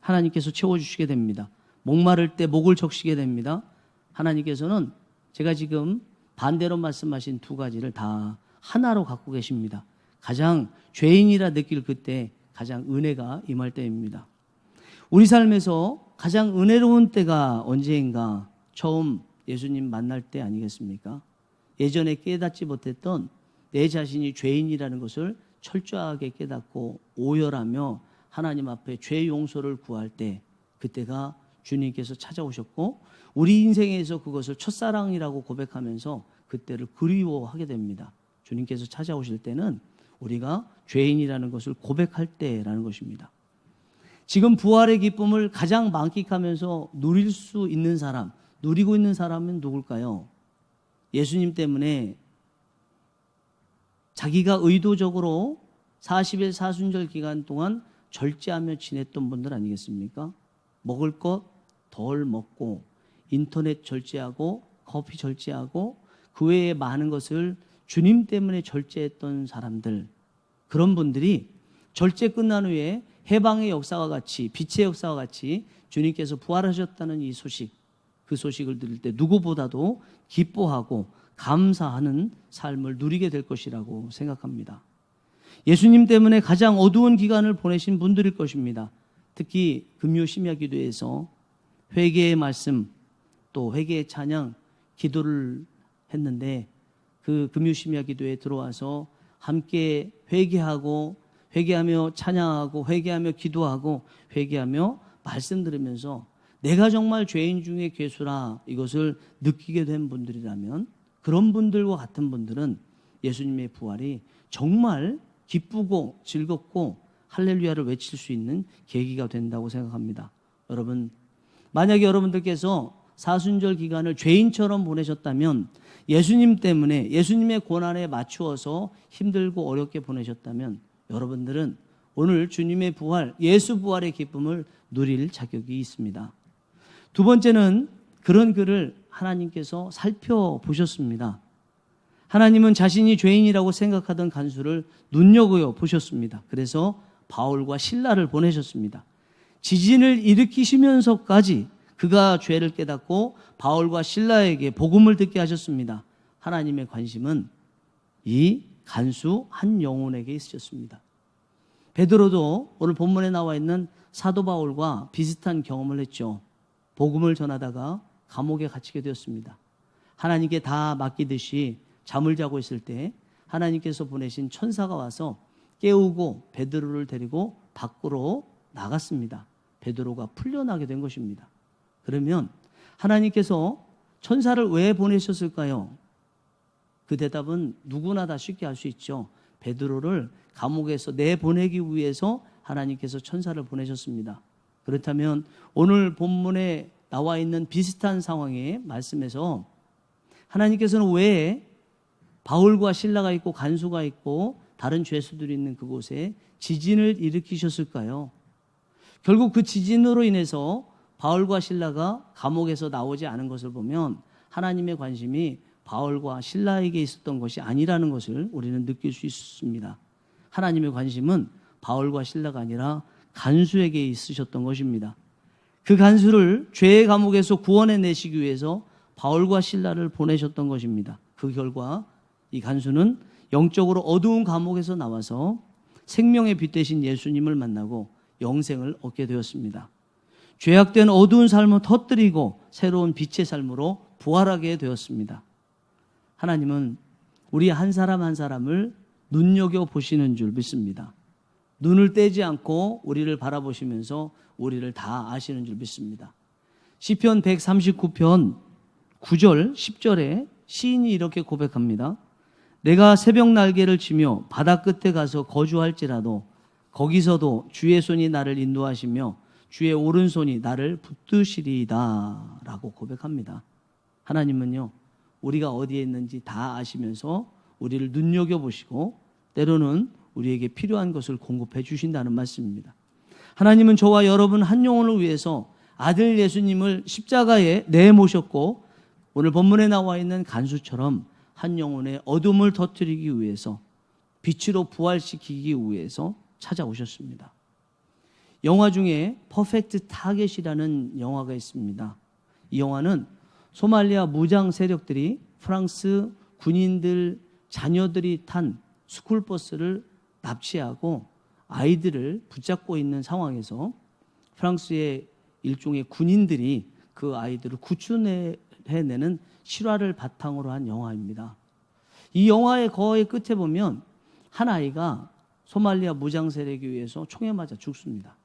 하나님께서 채워주시게 됩니다. 목마를 때 목을 적시게 됩니다. 하나님께서는 제가 지금 반대로 말씀하신 두 가지를 다 하나로 갖고 계십니다. 가장 죄인이라 느낄 그때 가장 은혜가 임할 때입니다. 우리 삶에서 가장 은혜로운 때가 언제인가? 처음 예수님 만날 때 아니겠습니까? 예전에 깨닫지 못했던 내 자신이 죄인이라는 것을 철저하게 깨닫고 오열하며 하나님 앞에 죄 용서를 구할 때, 그때가 주님께서 찾아오셨고 우리 인생에서 그것을 첫사랑이라고 고백하면서 그때를 그리워하게 됩니다. 주님께서 찾아오실 때는 우리가 죄인이라는 것을 고백할 때라는 것입니다. 지금 부활의 기쁨을 가장 만끽하면서 누릴 수 있는 사람, 누리고 있는 사람은 누굴까요? 예수님 때문에 자기가 의도적으로 40일 사순절 기간 동안 절제하며 지냈던 분들 아니겠습니까? 먹을 것 덜 먹고 인터넷 절제하고 커피 절제하고 그 외에 많은 것을 주님 때문에 절제했던 사람들, 그런 분들이 절제 끝난 후에 해방의 역사와 같이, 빛의 역사와 같이 주님께서 부활하셨다는 이 소식, 그 소식을 들을 때 누구보다도 기뻐하고 감사하는 삶을 누리게 될 것이라고 생각합니다. 예수님 때문에 가장 어두운 기간을 보내신 분들일 것입니다. 특히 금요 심야 기도에서 회개의 말씀 또 회개의 찬양 기도를 했는데 그 금요 심야 기도에 들어와서 함께 회개하며 찬양하고 회개하며 기도하고 회개하며 말씀 들으면서 내가 정말 죄인 중에 괴수라 이것을 느끼게 된 분들이라면 그런 분들과 같은 분들은 예수님의 부활이 정말 기쁘고 즐겁고 할렐루야를 외칠 수 있는 계기가 된다고 생각합니다. 여러분, 만약에 여러분들께서 사순절 기간을 죄인처럼 보내셨다면 예수님 때문에 예수님의 고난에 맞추어서 힘들고 어렵게 보내셨다면 여러분들은 오늘 주님의 부활, 예수 부활의 기쁨을 누릴 자격이 있습니다. 두 번째는 그런 글을 하나님께서 살펴보셨습니다. 하나님은 자신이 죄인이라고 생각하던 간수를 눈여겨 보셨습니다. 그래서 바울과 실라를 보내셨습니다. 지진을 일으키시면서까지 그가 죄를 깨닫고 바울과 실라에게 복음을 듣게 하셨습니다. 하나님의 관심은 이 간수 한 영혼에게 있으셨습니다. 베드로도 오늘 본문에 나와 있는 사도 바울과 비슷한 경험을 했죠. 복음을 전하다가 감옥에 갇히게 되었습니다. 하나님께 다 맡기듯이 잠을 자고 있을 때 하나님께서 보내신 천사가 와서 깨우고 베드로를 데리고 밖으로 나갔습니다. 베드로가 풀려나게 된 것입니다. 그러면 하나님께서 천사를 왜 보내셨을까요? 그 대답은 누구나 다 쉽게 알 수 있죠. 베드로를 감옥에서 내보내기 위해서 하나님께서 천사를 보내셨습니다. 그렇다면 오늘 본문에 나와 있는 비슷한 상황의 말씀에서 하나님께서는 왜 바울과 실라가 있고 간수가 있고 다른 죄수들이 있는 그곳에 지진을 일으키셨을까요? 결국 그 지진으로 인해서 바울과 실라가 감옥에서 나오지 않은 것을 보면 하나님의 관심이 바울과 실라에게 있었던 것이 아니라는 것을 우리는 느낄 수 있습니다. 하나님의 관심은 바울과 실라가 아니라 간수에게 있으셨던 것입니다. 그 간수를 죄의 감옥에서 구원해 내시기 위해서 바울과 실라를 보내셨던 것입니다. 그 결과 이 간수는 영적으로 어두운 감옥에서 나와서 생명의 빛 되신 예수님을 만나고 영생을 얻게 되었습니다. 죄악된 어두운 삶을 터뜨리고 새로운 빛의 삶으로 부활하게 되었습니다. 하나님은 우리 한 사람 한 사람을 눈여겨보시는 줄 믿습니다. 눈을 떼지 않고 우리를 바라보시면서 우리를 다 아시는 줄 믿습니다. 시편 139편 9절 10절에 시인이 이렇게 고백합니다. 내가 새벽 날개를 치며 바다 끝에 가서 거주할지라도 거기서도 주의 손이 나를 인도하시며 주의 오른손이 나를 붙드시리이다 라고 고백합니다. 하나님은요, 우리가 어디에 있는지 다 아시면서 우리를 눈여겨보시고 때로는 우리에게 필요한 것을 공급해 주신다는 말씀입니다. 하나님은 저와 여러분 한 영혼을 위해서 아들 예수님을 십자가에 내모셨고 오늘 본문에 나와 있는 간수처럼 한 영혼의 어둠을 터뜨리기 위해서 빛으로 부활시키기 위해서 찾아오셨습니다. 영화 중에 퍼펙트 타겟이라는 영화가 있습니다. 이 영화는 소말리아 무장 세력들이 프랑스 군인들 자녀들이 탄 스쿨버스를 납치하고 아이들을 붙잡고 있는 상황에서 프랑스의 일종의 군인들이 그 아이들을 구출해내는 실화를 바탕으로 한 영화입니다. 이 영화의 거의 끝에 보면 한 아이가 소말리아 무장 세력에 의해서 총에 맞아 죽습니다.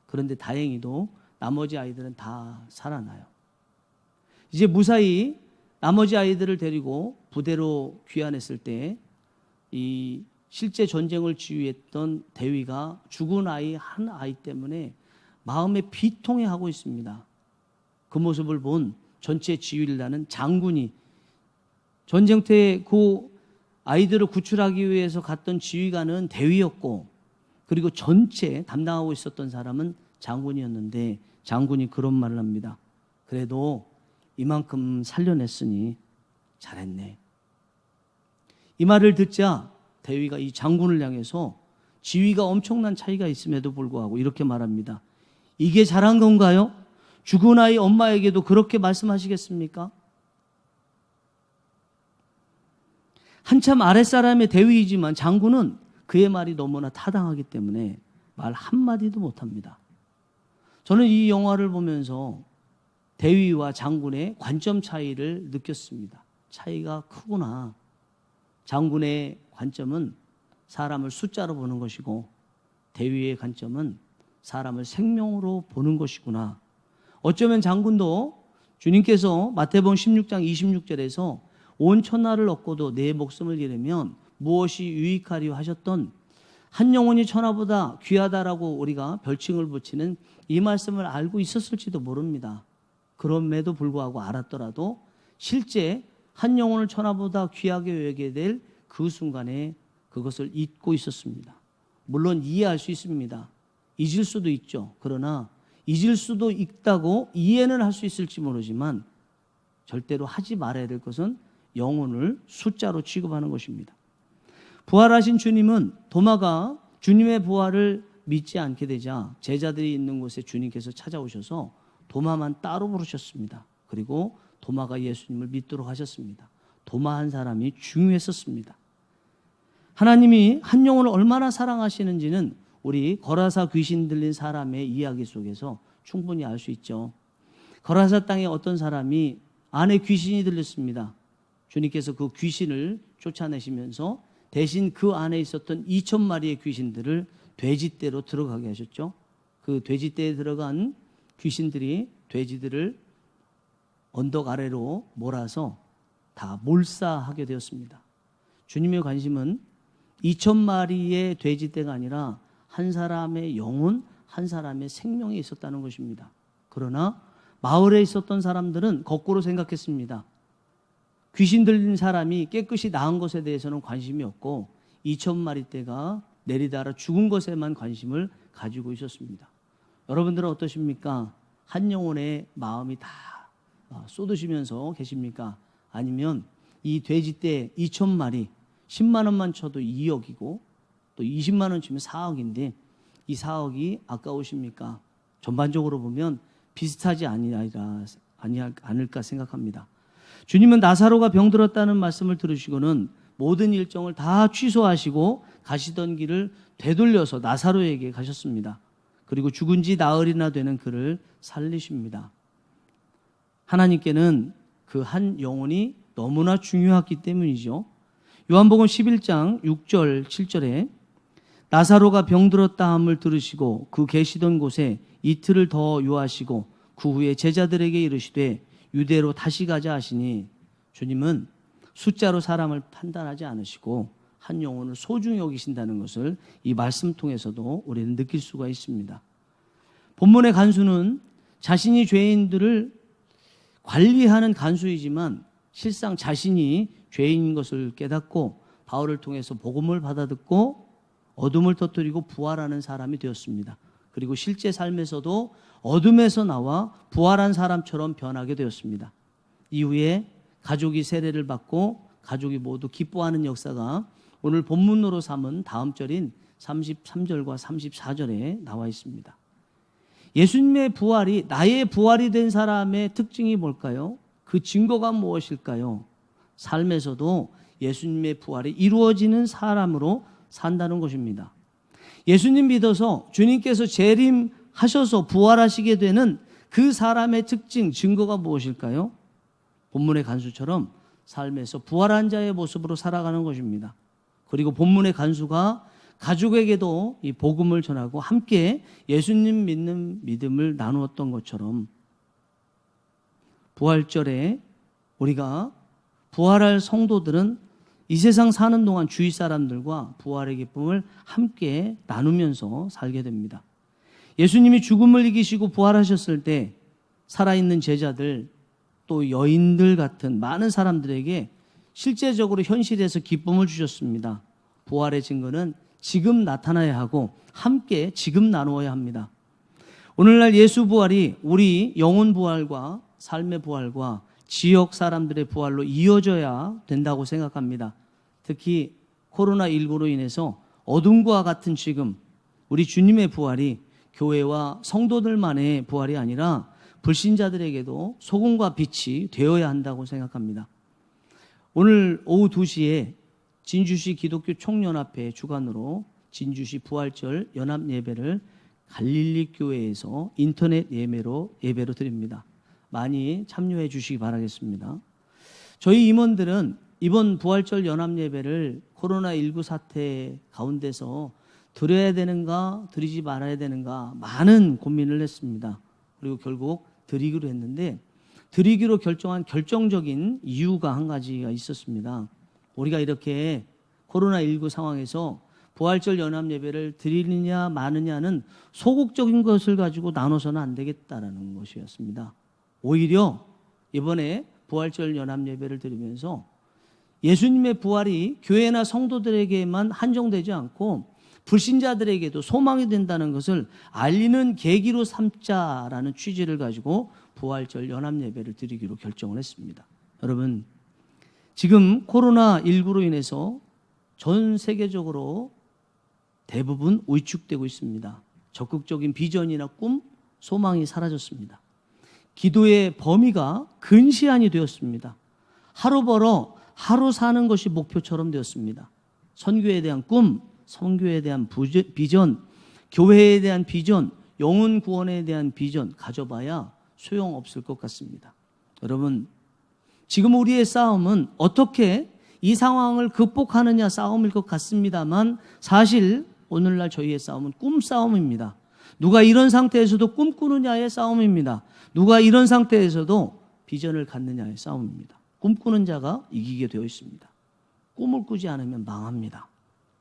그런데 다행히도 나머지 아이들은 다 살아나요. 이제 무사히 나머지 아이들을 데리고 부대로 귀환했을 때 이 실제 전쟁을 지휘했던 대위가 죽은 아이 한 아이 때문에 마음에 비통해하고 있습니다. 그 모습을 본 전체 지휘를 하는 장군이 전쟁터에 그 아이들을 구출하기 위해서 갔던 지휘관은 대위였고 그리고 전체 담당하고 있었던 사람은 장군이었는데 장군이 그런 말을 합니다. 그래도 이만큼 살려냈으니 잘했네. 이 말을 듣자 대위가 이 장군을 향해서 지위가 엄청난 차이가 있음에도 불구하고 이렇게 말합니다. 이게 잘한 건가요? 죽은 아이 엄마에게도 그렇게 말씀하시겠습니까? 한참 아랫사람의 대위이지만 장군은 그의 말이 너무나 타당하기 때문에 말 한마디도 못합니다. 저는 이 영화를 보면서 대위와 장군의 관점 차이를 느꼈습니다. 차이가 크구나. 장군의 관점은 사람을 숫자로 보는 것이고 대위의 관점은 사람을 생명으로 보는 것이구나. 어쩌면 장군도 주님께서 마태복음 16장 26절에서 온 천하를 얻고도 내 목숨을 잃으면 무엇이 유익하리요 하셨던 한 영혼이 천하보다 귀하다라고 우리가 별칭을 붙이는 이 말씀을 알고 있었을지도 모릅니다. 그럼에도 불구하고 알았더라도 실제 한 영혼을 천하보다 귀하게 여기게 될 그 순간에 그것을 잊고 있었습니다. 물론 이해할 수 있습니다. 잊을 수도 있죠. 그러나 잊을 수도 있다고 이해는 할 수 있을지 모르지만 절대로 하지 말아야 될 것은 영혼을 숫자로 취급하는 것입니다. 부활하신 주님은 도마가 주님의 부활을 믿지 않게 되자 제자들이 있는 곳에 주님께서 찾아오셔서 도마만 따로 부르셨습니다. 그리고 도마가 예수님을 믿도록 하셨습니다. 도마 한 사람이 중요했었습니다. 하나님이 한 영혼을 얼마나 사랑하시는지는 우리 거라사 귀신 들린 사람의 이야기 속에서 충분히 알 수 있죠. 거라사 땅에 어떤 사람이 안에 귀신이 들렸습니다. 주님께서 그 귀신을 쫓아내시면서 대신 그 안에 있었던 2,000마리의 귀신들을 돼지떼로 들어가게 하셨죠. 그 돼지떼에 들어간 귀신들이 돼지들을 언덕 아래로 몰아서 다 몰사하게 되었습니다. 주님의 관심은 2,000마리의 돼지떼가 아니라 한 사람의 영혼, 한 사람의 생명이 있었다는 것입니다. 그러나 마을에 있었던 사람들은 거꾸로 생각했습니다. 귀신 들린 사람이 깨끗이 나은 것에 대해서는 관심이 없고 2,000마리 떼가 내리달아 죽은 것에만 관심을 가지고 있었습니다. 여러분들은 어떠십니까? 한 영혼의 마음이 다 쏟으시면서 계십니까? 아니면 이 돼지떼 2,000마리 10만 원만 쳐도 2억이고 또 20만 원 치면 4억인데 이 4억이 아까우십니까? 전반적으로 보면 비슷하지 않을까 생각합니다. 주님은 나사로가 병들었다는 말씀을 들으시고는 모든 일정을 다 취소하시고 가시던 길을 되돌려서 나사로에게 가셨습니다. 그리고 죽은 지 나흘이나 되는 그를 살리십니다. 하나님께는 그 한 영혼이 너무나 중요했기 때문이죠. 요한복음 11장 6절 7절에 나사로가 병들었다 함을 들으시고 그 계시던 곳에 이틀을 더 유하시고 그 후에 제자들에게 이르시되 유대로 다시 가자 하시니 주님은 숫자로 사람을 판단하지 않으시고 한 영혼을 소중히 여기신다는 것을 이 말씀 통해서도 우리는 느낄 수가 있습니다. 본문의 간수는 자신이 죄인들을 관리하는 간수이지만 실상 자신이 죄인인 것을 깨닫고 바울을 통해서 복음을 받아듣고 어둠을 터뜨리고 부활하는 사람이 되었습니다. 그리고 실제 삶에서도 어둠에서 나와 부활한 사람처럼 변하게 되었습니다. 이후에 가족이 세례를 받고 가족이 모두 기뻐하는 역사가 오늘 본문으로 삼은 다음 절인 33절과 34절에 나와 있습니다. 예수님의 부활이 나의 부활이 된 사람의 특징이 뭘까요? 그 증거가 무엇일까요? 삶에서도 예수님의 부활이 이루어지는 사람으로 산다는 것입니다. 예수님 믿어서 주님께서 재림하셔서 부활하시게 되는 그 사람의 특징, 증거가 무엇일까요? 본문의 간수처럼 삶에서 부활한 자의 모습으로 살아가는 것입니다. 그리고 본문의 간수가 가족에게도 이 복음을 전하고 함께 예수님 믿는 믿음을 나누었던 것처럼 부활절에 우리가 부활할 성도들은 이 세상 사는 동안 주위 사람들과 부활의 기쁨을 함께 나누면서 살게 됩니다. 예수님이 죽음을 이기시고 부활하셨을 때 살아있는 제자들 또 여인들 같은 많은 사람들에게 실제적으로 현실에서 기쁨을 주셨습니다. 부활의 증거는 지금 나타나야 하고 함께 지금 나누어야 합니다. 오늘날 예수 부활이 우리 영혼 부활과 삶의 부활과 지역 사람들의 부활로 이어져야 된다고 생각합니다. 특히 코로나19로 인해서 어둠과 같은 지금 우리 주님의 부활이 교회와 성도들만의 부활이 아니라 불신자들에게도 소금과 빛이 되어야 한다고 생각합니다. 오늘 오후 2시에 진주시 기독교 총연합회 주관으로 진주시 부활절 연합 예배를 갈릴리 교회에서 인터넷 예배로 드립니다. 많이 참여해 주시기 바라겠습니다. 저희 임원들은 이번 부활절 연합 예배를 코로나19 사태 가운데서 드려야 되는가 드리지 말아야 되는가 많은 고민을 했습니다. 그리고 결국 드리기로 했는데 드리기로 결정한 결정적인 이유가 한 가지가 있었습니다. 우리가 이렇게 코로나19 상황에서 부활절 연합 예배를 드리느냐 마느냐는 소극적인 것을 가지고 나눠서는 안 되겠다라는 것이었습니다. 오히려 이번에 부활절 연합 예배를 드리면서 예수님의 부활이 교회나 성도들에게만 한정되지 않고 불신자들에게도 소망이 된다는 것을 알리는 계기로 삼자라는 취지를 가지고 부활절 연합 예배를 드리기로 결정을 했습니다. 여러분, 지금 코로나19로 인해서 전 세계적으로 대부분 위축되고 있습니다. 적극적인 비전이나 꿈, 소망이 사라졌습니다. 기도의 범위가 근시안이 되었습니다. 하루 벌어 하루 사는 것이 목표처럼 되었습니다. 선교에 대한 꿈, 선교에 대한 비전, 교회에 대한 비전, 영혼 구원에 대한 비전 가져봐야 소용없을 것 같습니다. 여러분, 지금 우리의 싸움은 어떻게 이 상황을 극복하느냐 싸움일 것 같습니다만 사실 오늘날 저희의 싸움은 꿈싸움입니다. 누가 이런 상태에서도 꿈꾸느냐의 싸움입니다. 누가 이런 상태에서도 비전을 갖느냐의 싸움입니다. 꿈꾸는 자가 이기게 되어 있습니다. 꿈을 꾸지 않으면 망합니다.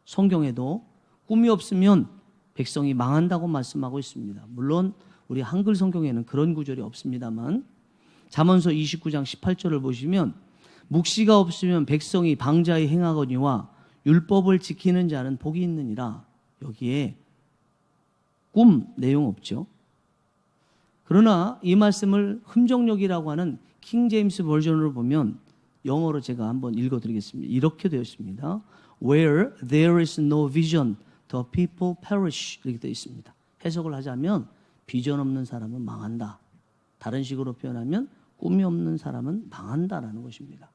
성경에도 꿈이 없으면 백성이 망한다고 말씀하고 있습니다. 물론 우리 한글 성경에는 그런 구절이 없습니다만 잠언서 29장 18절을 보시면 묵시가 없으면 백성이 방자히 행하거니와 율법을 지키는 자는 복이 있느니라. 여기에 꿈 내용 없죠. 그러나 이 말씀을 흠정역이라고 하는 킹 제임스 버전으로 보면 영어로 제가 한번 읽어드리겠습니다. 이렇게 되어 있습니다. Where there is no vision, the people perish. 이렇게 되어 있습니다. 해석을 하자면 비전 없는 사람은 망한다. 다른 식으로 표현하면 꿈이 없는 사람은 망한다라는 것입니다.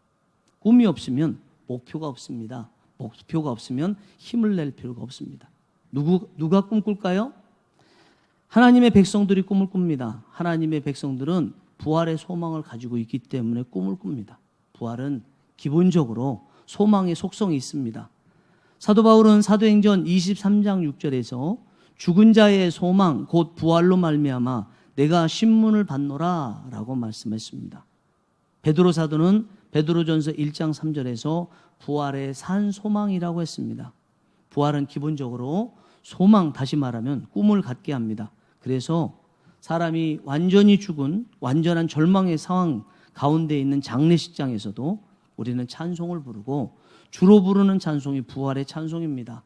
꿈이 없으면 목표가 없습니다. 목표가 없으면 힘을 낼 필요가 없습니다. 누가 꿈꿀까요? 하나님의 백성들이 꿈을 꿉니다. 하나님의 백성들은 부활의 소망을 가지고 있기 때문에 꿈을 꿉니다. 부활은 기본적으로 소망의 속성이 있습니다. 사도 바울은 사도행전 23장 6절에서 죽은 자의 소망 곧 부활로 말미암아 내가 신문을 받노라 라고 말씀했습니다. 베드로 사도는 베드로전서 1장 3절에서 부활의 산 소망이라고 했습니다. 부활은 기본적으로 소망, 다시 말하면 꿈을 갖게 합니다. 그래서 사람이 완전히 죽은 완전한 절망의 상황 가운데 있는 장례식장에서도 우리는 찬송을 부르고 주로 부르는 찬송이 부활의 찬송입니다.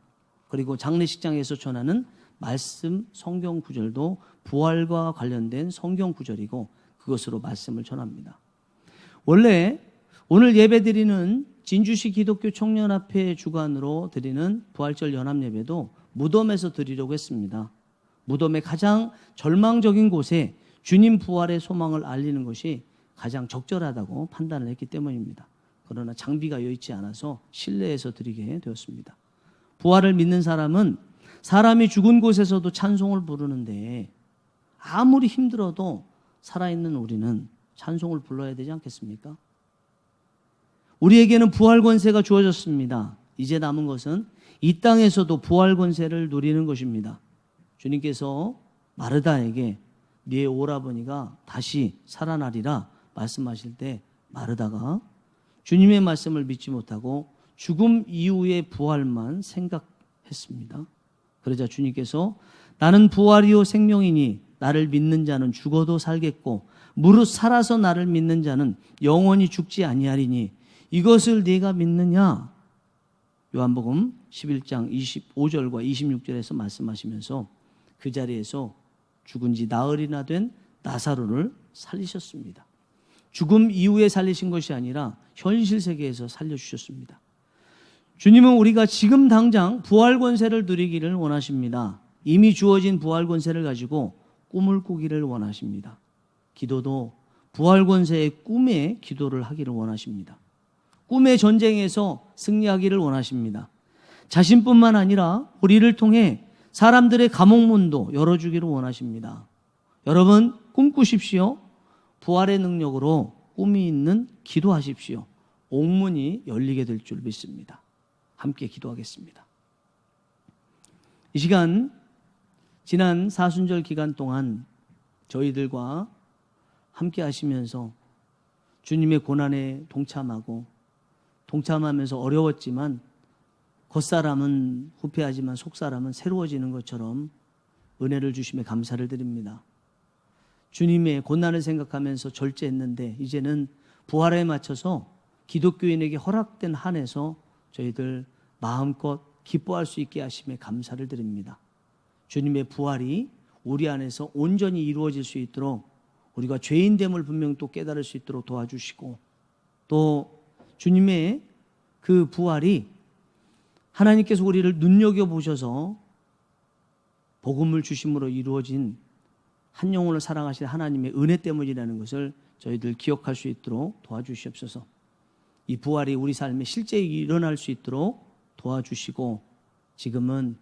그리고 장례식장에서 전하는 말씀 성경 구절도 부활과 관련된 성경 구절이고 그것으로 말씀을 전합니다. 원래 오늘 예배드리는 진주시 기독교 청년합회 주관으로 드리는 부활절 연합예배도 무덤에서 드리려고 했습니다. 무덤의 가장 절망적인 곳에 주님 부활의 소망을 알리는 것이 가장 적절하다고 판단을 했기 때문입니다. 그러나 장비가 여의치 않아서 실내에서 드리게 되었습니다. 부활을 믿는 사람은 사람이 죽은 곳에서도 찬송을 부르는데 아무리 힘들어도 살아있는 우리는 찬송을 불러야 되지 않겠습니까? 우리에게는 부활 권세가 주어졌습니다. 이제 남은 것은 이 땅에서도 부활 권세를 누리는 것입니다. 주님께서 마르다에게 네 오라버니가 다시 살아나리라 말씀하실 때 마르다가 주님의 말씀을 믿지 못하고 죽음 이후의 부활만 생각했습니다. 그러자 주님께서 나는 부활이요 생명이니 나를 믿는 자는 죽어도 살겠고 무릇 살아서 나를 믿는 자는 영원히 죽지 아니하리니 이것을 네가 믿느냐? 요한복음 11장 25절과 26절에서 말씀하시면서 그 자리에서 죽은 지 나흘이나 된 나사로를 살리셨습니다. 죽음 이후에 살리신 것이 아니라 현실 세계에서 살려주셨습니다. 주님은 우리가 지금 당장 부활 권세를 누리기를 원하십니다. 이미 주어진 부활 권세를 가지고 꿈을 꾸기를 원하십니다. 기도도 부활 권세의 꿈에 기도를 하기를 원하십니다. 꿈의 전쟁에서 승리하기를 원하십니다. 자신뿐만 아니라 우리를 통해 사람들의 감옥문도 열어주기를 원하십니다. 여러분 꿈꾸십시오. 부활의 능력으로 꿈이 있는 기도하십시오. 옥문이 열리게 될 줄 믿습니다. 함께 기도하겠습니다. 이 시간 지난 사순절 기간 동안 저희들과 함께 하시면서 주님의 고난에 동참하면서 어려웠지만 겉사람은 후패하지만 속사람은 새로워지는 것처럼 은혜를 주심에 감사를 드립니다. 주님의 고난을 생각하면서 절제했는데 이제는 부활에 맞춰서 기독교인에게 허락된 한에서 저희들 마음껏 기뻐할 수 있게 하심에 감사를 드립니다. 주님의 부활이 우리 안에서 온전히 이루어질 수 있도록 우리가 죄인됨을 분명 또 깨달을 수 있도록 도와주시고 또 주님의 그 부활이 하나님께서 우리를 눈여겨보셔서 복음을 주심으로 이루어진 한 영혼을 사랑하신 하나님의 은혜 때문이라는 것을 저희들 기억할 수 있도록 도와주시옵소서. 이 부활이 우리 삶에 실제 일어날 수 있도록 도와주시고 지금은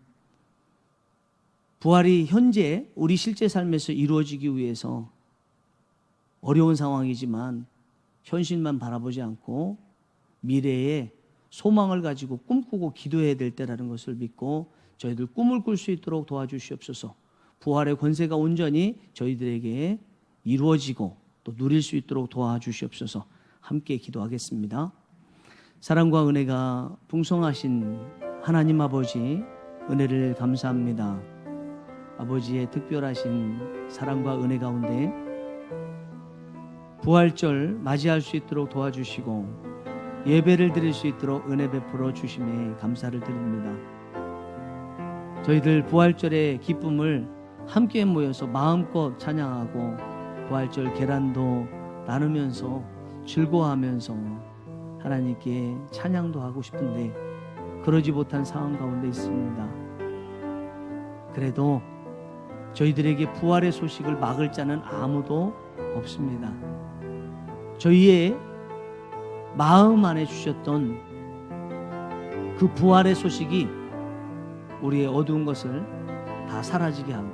부활이 현재 우리 실제 삶에서 이루어지기 위해서 어려운 상황이지만 현실만 바라보지 않고 미래에 소망을 가지고 꿈꾸고 기도해야 될 때라는 것을 믿고 저희들 꿈을 꿀 수 있도록 도와주시옵소서. 부활의 권세가 온전히 저희들에게 이루어지고 또 누릴 수 있도록 도와주시옵소서. 함께 기도하겠습니다. 사랑과 은혜가 풍성하신 하나님 아버지 은혜를 감사합니다. 아버지의 특별하신 사랑과 은혜 가운데 부활절 맞이할 수 있도록 도와주시고 예배를 드릴 수 있도록 은혜 베풀어 주심에 감사를 드립니다. 저희들 부활절의 기쁨을 함께 모여서 마음껏 찬양하고 부활절 계란도 나누면서 즐거워하면서 하나님께 찬양도 하고 싶은데 그러지 못한 상황 가운데 있습니다. 그래도 저희들에게 부활의 소식을 막을 자는 아무도 없습니다. 저희의 마음 안에 주셨던 그 부활의 소식이 우리의 어두운 것을 다 사라지게 하고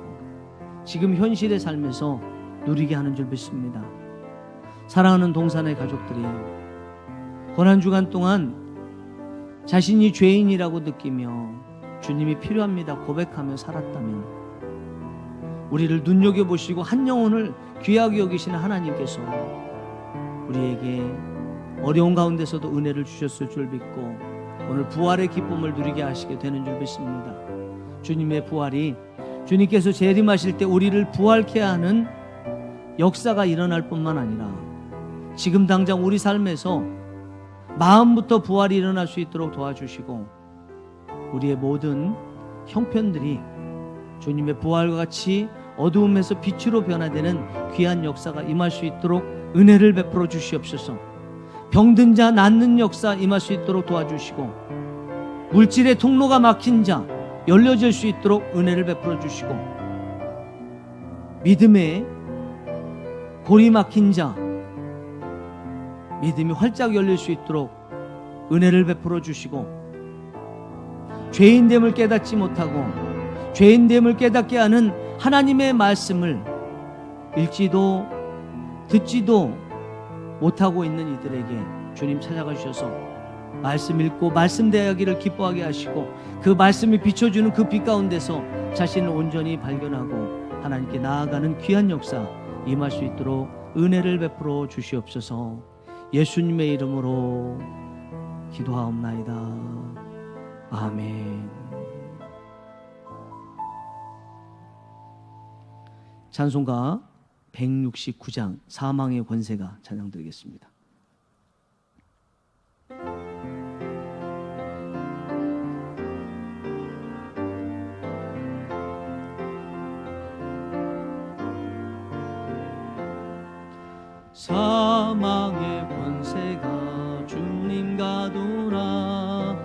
지금 현실의 삶에서 누리게 하는 줄 믿습니다. 사랑하는 동산의 가족들이 고난주간 동안 자신이 죄인이라고 느끼며 주님이 필요합니다 고백하며 살았다면 우리를 눈여겨보시고 한 영혼을 귀하게 여기시는 하나님께서 우리에게 어려운 가운데서도 은혜를 주셨을 줄 믿고 오늘 부활의 기쁨을 누리게 하시게 되는 줄 믿습니다. 주님의 부활이 주님께서 재림하실 때 우리를 부활케 하는 역사가 일어날 뿐만 아니라 지금 당장 우리 삶에서 마음부터 부활이 일어날 수 있도록 도와주시고 우리의 모든 형편들이 주님의 부활과 같이 어두움에서 빛으로 변화되는 귀한 역사가 임할 수 있도록 은혜를 베풀어 주시옵소서. 병든 자 낫는 역사 임할 수 있도록 도와주시고 물질의 통로가 막힌 자 열려질 수 있도록 은혜를 베풀어 주시고 믿음의 골이 막힌 자 믿음이 활짝 열릴 수 있도록 은혜를 베풀어 주시고 죄인됨을 깨닫지 못하고 죄인됨을 깨닫게 하는 하나님의 말씀을 읽지도 듣지도 못하고 있는 이들에게 주님 찾아가 주셔서 말씀 읽고 말씀 대하기를 기뻐하게 하시고 그 말씀이 비춰주는 그 빛 가운데서 자신을 온전히 발견하고 하나님께 나아가는 귀한 역사 임할 수 있도록 은혜를 베풀어 주시옵소서. 예수님의 이름으로 기도하옵나이다. 아멘. 찬송가 169장 사망의 권세가 찬양드리겠습니다. 사망의 권세가 주님 가두나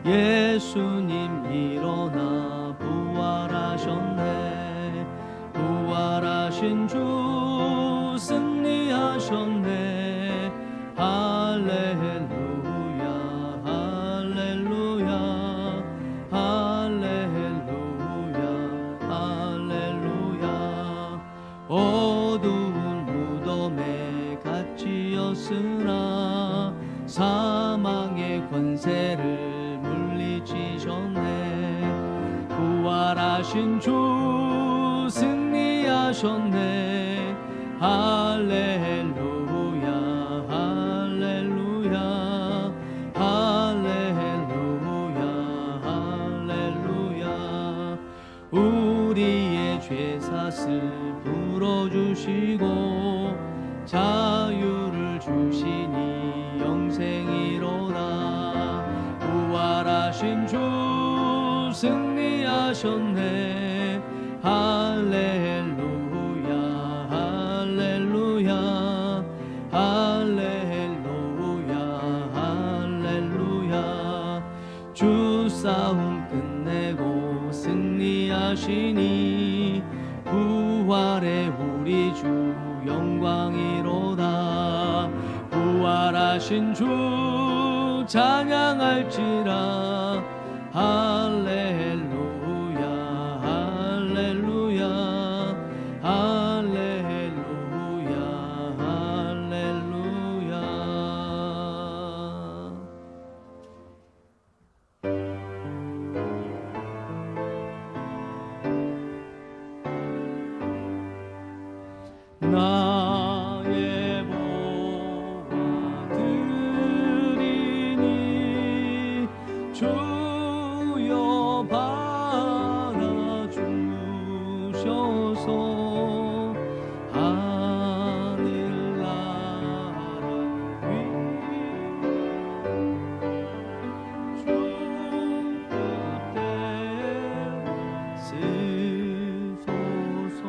예수님 일어나 부활하셨네. 부활하신 주 승리하셨네. 할렐루야 할렐루야 할렐루야 부활하신 주 승리하셨네. 할렐루야 할렐루야 할렐루야 할렐루야. 우리의 죄사슬 풀어주시고 자유를 주시니 영생이로다. 부활하신 주 승리하셨네. 할렐루야 할렐루야 할렐루야 할렐루야. 주 싸움 끝내고 승리하시니 부활의 우리 주 영광이로다. 부활하신 주 찬양할지라. 할렐루야 할렐루야 할렐루야 할렐루야. 나의 보화 드리니 주여 받아주셔서 하늘나라 위 주뜻대로 쓰소서.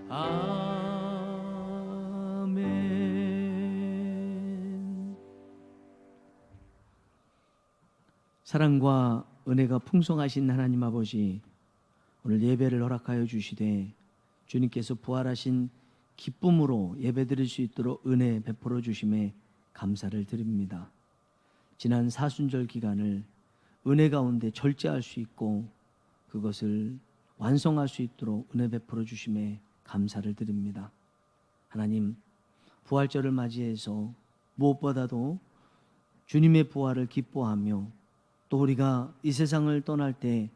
아멘. 사랑과 은혜가 풍성하신 하나님 아버지, 오늘 예배를 허락하여 주시되 주님께서 부활하신 기쁨으로 예배드릴 수 있도록 은혜 베풀어 주심에 감사를 드립니다. 지난 사순절 기간을 은혜 가운데 절제할 수 있고 그것을 완성할 수 있도록 은혜 베풀어 주심에 감사를 드립니다. 하나님, 부활절을 맞이해서 무엇보다도 주님의 부활을 기뻐하며 또 우리가 이 세상을 떠날 때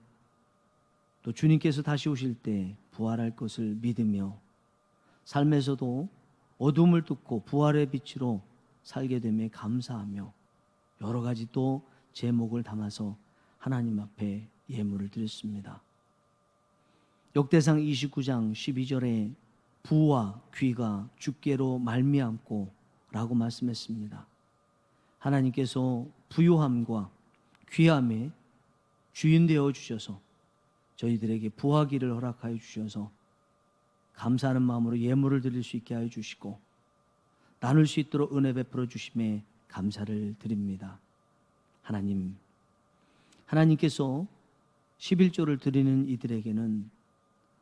또 주님께서 다시 오실 때 부활할 것을 믿으며 삶에서도 어둠을 뚫고 부활의 빛으로 살게 됨에 감사하며 여러 가지 또 제목을 담아서 하나님 앞에 예물을 드렸습니다. 역대상 29장 12절에 부와 귀가 주께로 말미암고 라고 말씀했습니다. 하나님께서 부요함과 귀함에 주인 되어 주셔서 저희들에게 부하기를 허락하여 주셔서 감사하는 마음으로 예물을 드릴 수 있게 하여 주시고 나눌 수 있도록 은혜 베풀어 주심에 감사를 드립니다. 하나님께서 11조를 드리는 이들에게는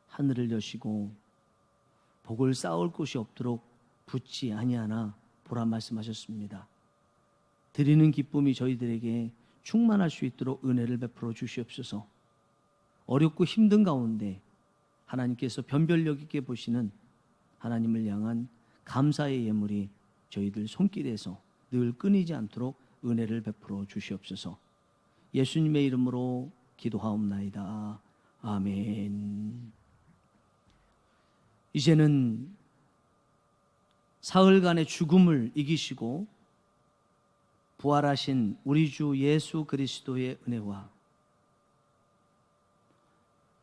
하늘을 여시고 복을 쌓을 곳이 없도록 붙지 아니하나 보라 말씀하셨습니다. 드리는 기쁨이 저희들에게 충만할 수 있도록 은혜를 베풀어 주시옵소서. 어렵고 힘든 가운데 하나님께서 변별력 있게 보시는 하나님을 향한 감사의 예물이 저희들 손길에서 늘 끊이지 않도록 은혜를 베풀어 주시옵소서. 예수님의 이름으로 기도하옵나이다. 아멘. 이제는 사흘간의 죽음을 이기시고 부활하신 우리 주 예수 그리스도의 은혜와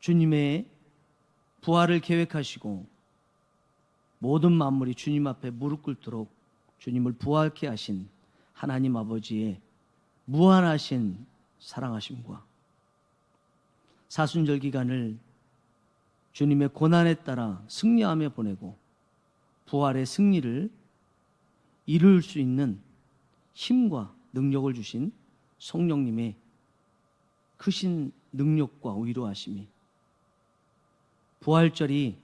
주님의 부활을 계획하시고 모든 만물이 주님 앞에 무릎 꿇도록 주님을 부활케 하신 하나님 아버지의 무한하신 사랑하심과 사순절 기간을 주님의 고난에 따라 승리하며 보내고 부활의 승리를 이룰 수 있는 힘과 능력을 주신 성령님의 크신 능력과 위로하심이 부활절이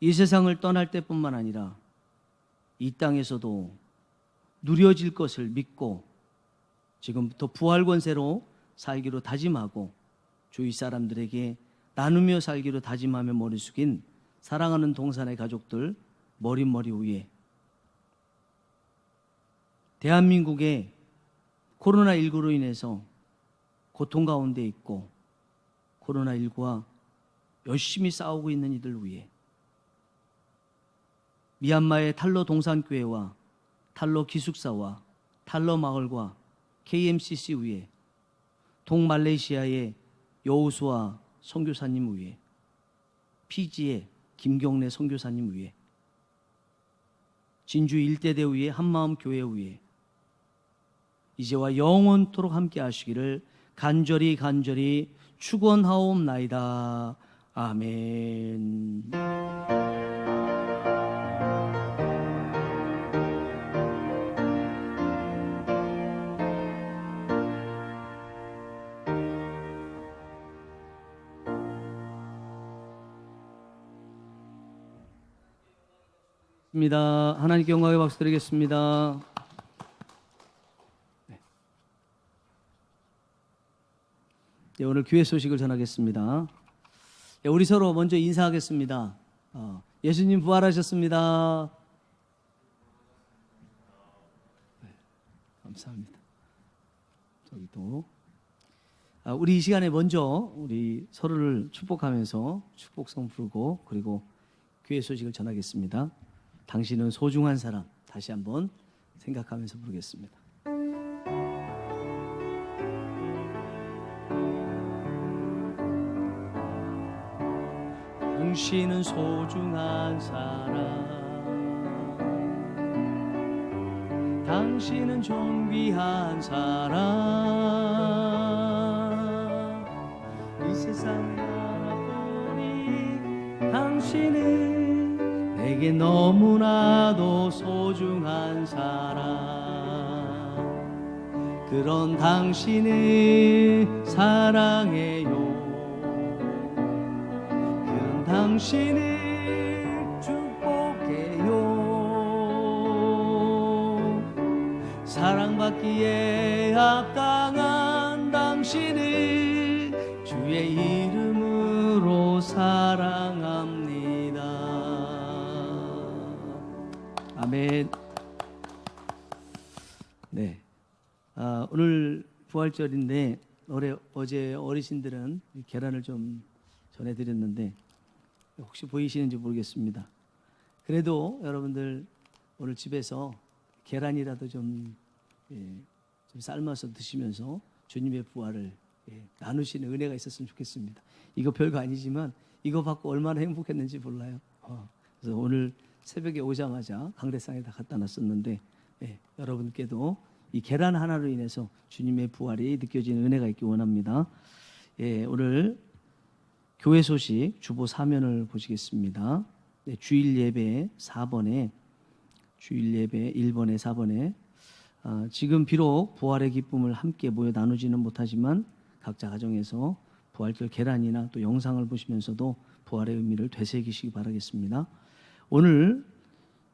이 세상을 떠날 때뿐만 아니라 이 땅에서도 누려질 것을 믿고 지금부터 부활 권세로 살기로 다짐하고 주위 사람들에게 나누며 살기로 다짐하며 머리 숙인 사랑하는 동산의 가족들 머리 위에 대한민국에 코로나19로 인해서 고통 가운데 있고 코로나19와 열심히 싸우고 있는 이들 위해, 미얀마의 탈로 동산교회와 탈로 기숙사와 탈로 마을과 KMCC 위에, 동말레이시아의 여우수아 선교사님 위에, 피지의 김경래 선교사님 위에, 진주 일대대 위에 한마음 교회 위에 이제와 영원토록 함께 하시기를 간절히 축원하옵나이다. 아멘. 하나님께 영광의 박수 드리겠습니다. 네, 오늘 교회 소식을 전하겠습니다. 네, 우리 서로 먼저 인사하겠습니다. 예수님 부활하셨습니다. 네, 감사합니다. 저기 또 우리 이 시간에 먼저 우리 서로를 축복하면서 축복성 부르고 그리고 교회 소식을 전하겠습니다. 당신은 소중한 사람, 다시 한번 생각하면서 부르겠습니다. 당신은 소중한 사람, 당신은 존귀한 사람, 이 세상에 하나뿐인 당신은 내게 너무나도 소중한 사람, 그런 당신을 사랑해요. 그런 당신을 축복해요. 사랑받기에 합당한 당신을 주의 이름으로 사랑합니다. 아멘. 네. 오늘 부활절인데 어제 어르신들은 계란을 좀 전해드렸는데 혹시 보이시는지 모르겠습니다. 그래도 여러분들 오늘 집에서 계란이라도 좀 삶아서 드시면서 주님의 부활을 나누시는 은혜가 있었으면 좋겠습니다. 이거 별거 아니지만 이거 받고 얼마나 행복했는지 몰라요. 그래서 오늘 새벽에 오자마자 강대상에다 갖다 놨었는데 여러분께도 이 계란 하나로 인해서 주님의 부활이 느껴지는 은혜가 있기 원합니다. 오늘 교회 소식 주보 사면을 보시겠습니다. 주일 예배 4번에 주일 예배 1번에 4번에 지금 비록 부활의 기쁨을 함께 모여 나누지는 못하지만 각자 가정에서 부활절 계란이나 또 영상을 보시면서도 부활의 의미를 되새기시기 바라겠습니다. 오늘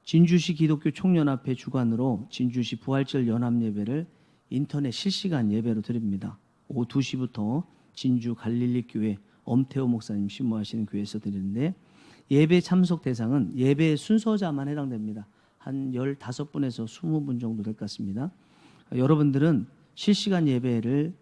진주시 기독교 총연합회 주관으로 진주시 부활절 연합예배를 인터넷 실시간 예배로 드립니다. 오후 2시부터 진주 갈릴리교회 엄태호 목사님 신무하시는 교회에서 드리는데 예배 참석 대상은 예배 순서자만 해당됩니다. 한 15분에서 20분 정도 될 것 같습니다. 여러분들은 실시간 예배를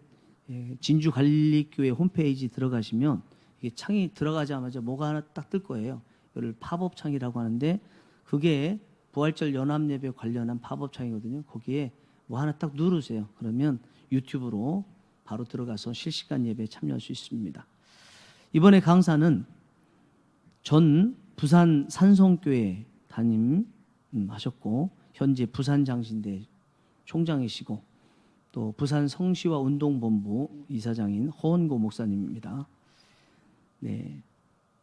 진주 갈릴리교회 홈페이지 들어가시면 이게 창이 들어가자마자 뭐가 하나 딱 뜰 거예요. 이걸 팝업 창이라고 하는데 그게 부활절 연합예배 관련한 팝업 창이거든요. 거기에 뭐 하나 딱 누르세요. 그러면 유튜브로 바로 들어가서 실시간 예배에 참여할 수 있습니다. 이번에 강사는 전 부산 산성교회 담임 하셨고 현재 부산 장신대 총장이시고 또 부산 성시와 운동본부 이사장인 허원고 목사님입니다. 네,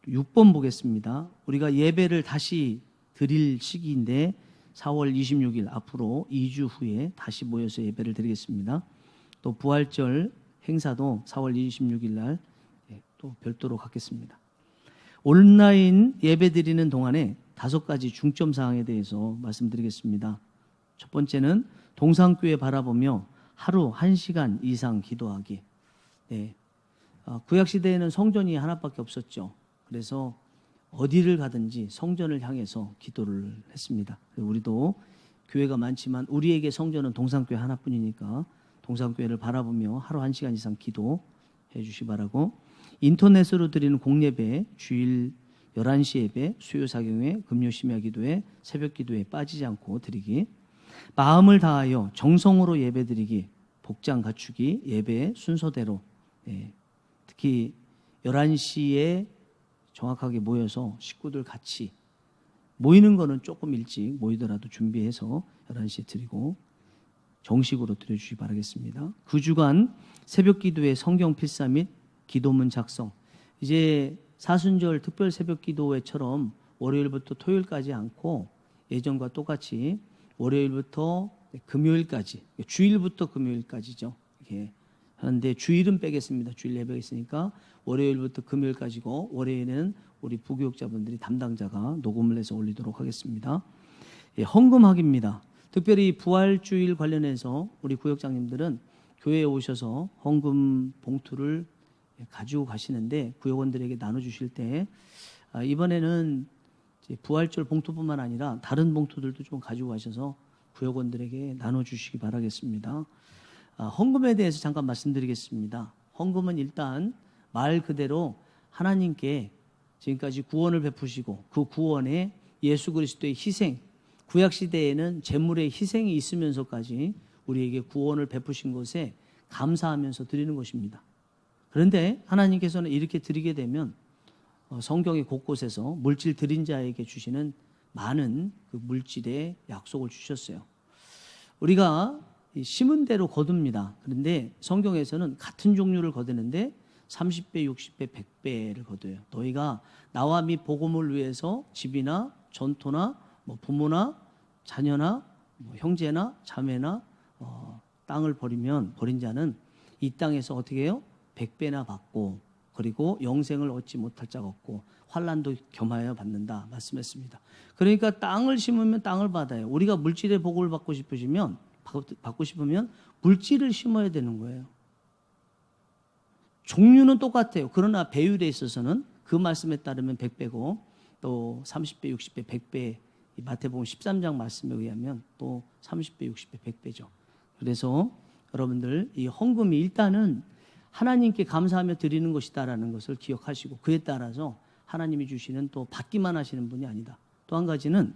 6번 보겠습니다. 우리가 예배를 다시 드릴 시기인데 4월 26일 앞으로 2주 후에 다시 모여서 예배를 드리겠습니다. 또 부활절 행사도 4월 26일 날 또 별도로 갖겠습니다. 온라인 예배 드리는 동안에 5가지 중점 사항에 대해서 말씀드리겠습니다. 첫 번째는 동산교회 바라보며 하루 1시간 이상 기도하기. 구약 시대에는 성전이 하나밖에 없었죠. 그래서 어디를 가든지 성전을 향해서 기도를 했습니다. 우리도 교회가 많지만 우리에게 성전은 동산교회 하나뿐이니까 동산교회를 바라보며 하루 1시간 이상 기도해 주시 바라고, 인터넷으로 드리는 공예배, 주일 11시 예배, 수요 사경회, 금요 심야 기도회, 새벽 기도에 빠지지 않고 드리기. 마음을 다하여 정성으로 예배 드리기, 복장 갖추기, 예배 순서대로. 특히 11시에 정확하게 모여서 식구들 같이 모이는 거는 조금 일찍 모이더라도 준비해서 11시에 드리고 정식으로 드려주시기 바라겠습니다. 그 주간 새벽 기도의 성경 필사 및 기도문 작성. 이제 사순절 특별 새벽 기도회처럼 월요일부터 토요일까지 않고 예전과 똑같이 월요일부터 금요일까지, 주일부터 금요일까지죠. 이렇게 하는데 주일은 빼겠습니다. 주일 예배가 있으니까 월요일부터 금요일까지고 월요일에는 우리 부교육자분들이 담당자가 녹음을 해서 올리도록 하겠습니다. 헌금학입니다. 특별히 부활주일 관련해서 우리 구역장님들은 교회에 오셔서 헌금 봉투를 가지고 가시는데 구역원들에게 나눠주실 때 이번에는 부활절 봉투뿐만 아니라 다른 봉투들도 좀 가지고 가셔서 구역원들에게 나눠주시기 바라겠습니다. 헌금에 대해서 잠깐 말씀드리겠습니다. 헌금은 일단 말 그대로 하나님께 지금까지 구원을 베푸시고 그 구원에 예수 그리스도의 희생, 구약시대에는 제물의 희생이 있으면서까지 우리에게 구원을 베푸신 것에 감사하면서 드리는 것입니다. 그런데 하나님께서는 이렇게 드리게 되면 성경의 곳곳에서 물질 드린 자에게 주시는 많은 그 물질의 약속을 주셨어요. 우리가 심은 대로 거둡니다. 그런데 성경에서는 같은 종류를 거두는데 30배, 60배, 100배를 거둬요. 너희가 나와 및 복음을 위해서 집이나 전토나 부모나 자녀나 형제나 자매나 땅을 버린 자는 이 땅에서 어떻게 해요? 100배나 받고 그리고 영생을 얻지 못할 자가 없고 환난도 겸하여 받는다 말씀했습니다. 그러니까 땅을 심으면 땅을 받아요. 우리가 물질의 복을 받고 싶으면 물질을 심어야 되는 거예요. 종류는 똑같아요. 그러나 배율에 있어서는 그 말씀에 따르면 100배고 또 30배, 60배, 100배 마태복음 13장 말씀에 의하면 또 30배, 60배, 100배죠. 그래서 여러분들 이 헌금이 일단은 하나님께 감사하며 드리는 것이다라는 것을 기억하시고 그에 따라서 하나님이 주시는 또 받기만 하시는 분이 아니다. 또 한 가지는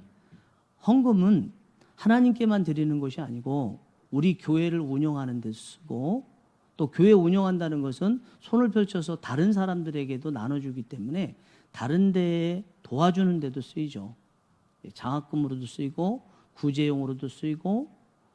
헌금은 하나님께만 드리는 것이 아니고 우리 교회를 운영하는 데 쓰고 또 교회 운영한다는 것은 손을 펼쳐서 다른 사람들에게도 나눠주기 때문에 다른 데에 도와주는 데도 쓰이죠. 장학금으로도 쓰이고 구제용으로도 쓰이고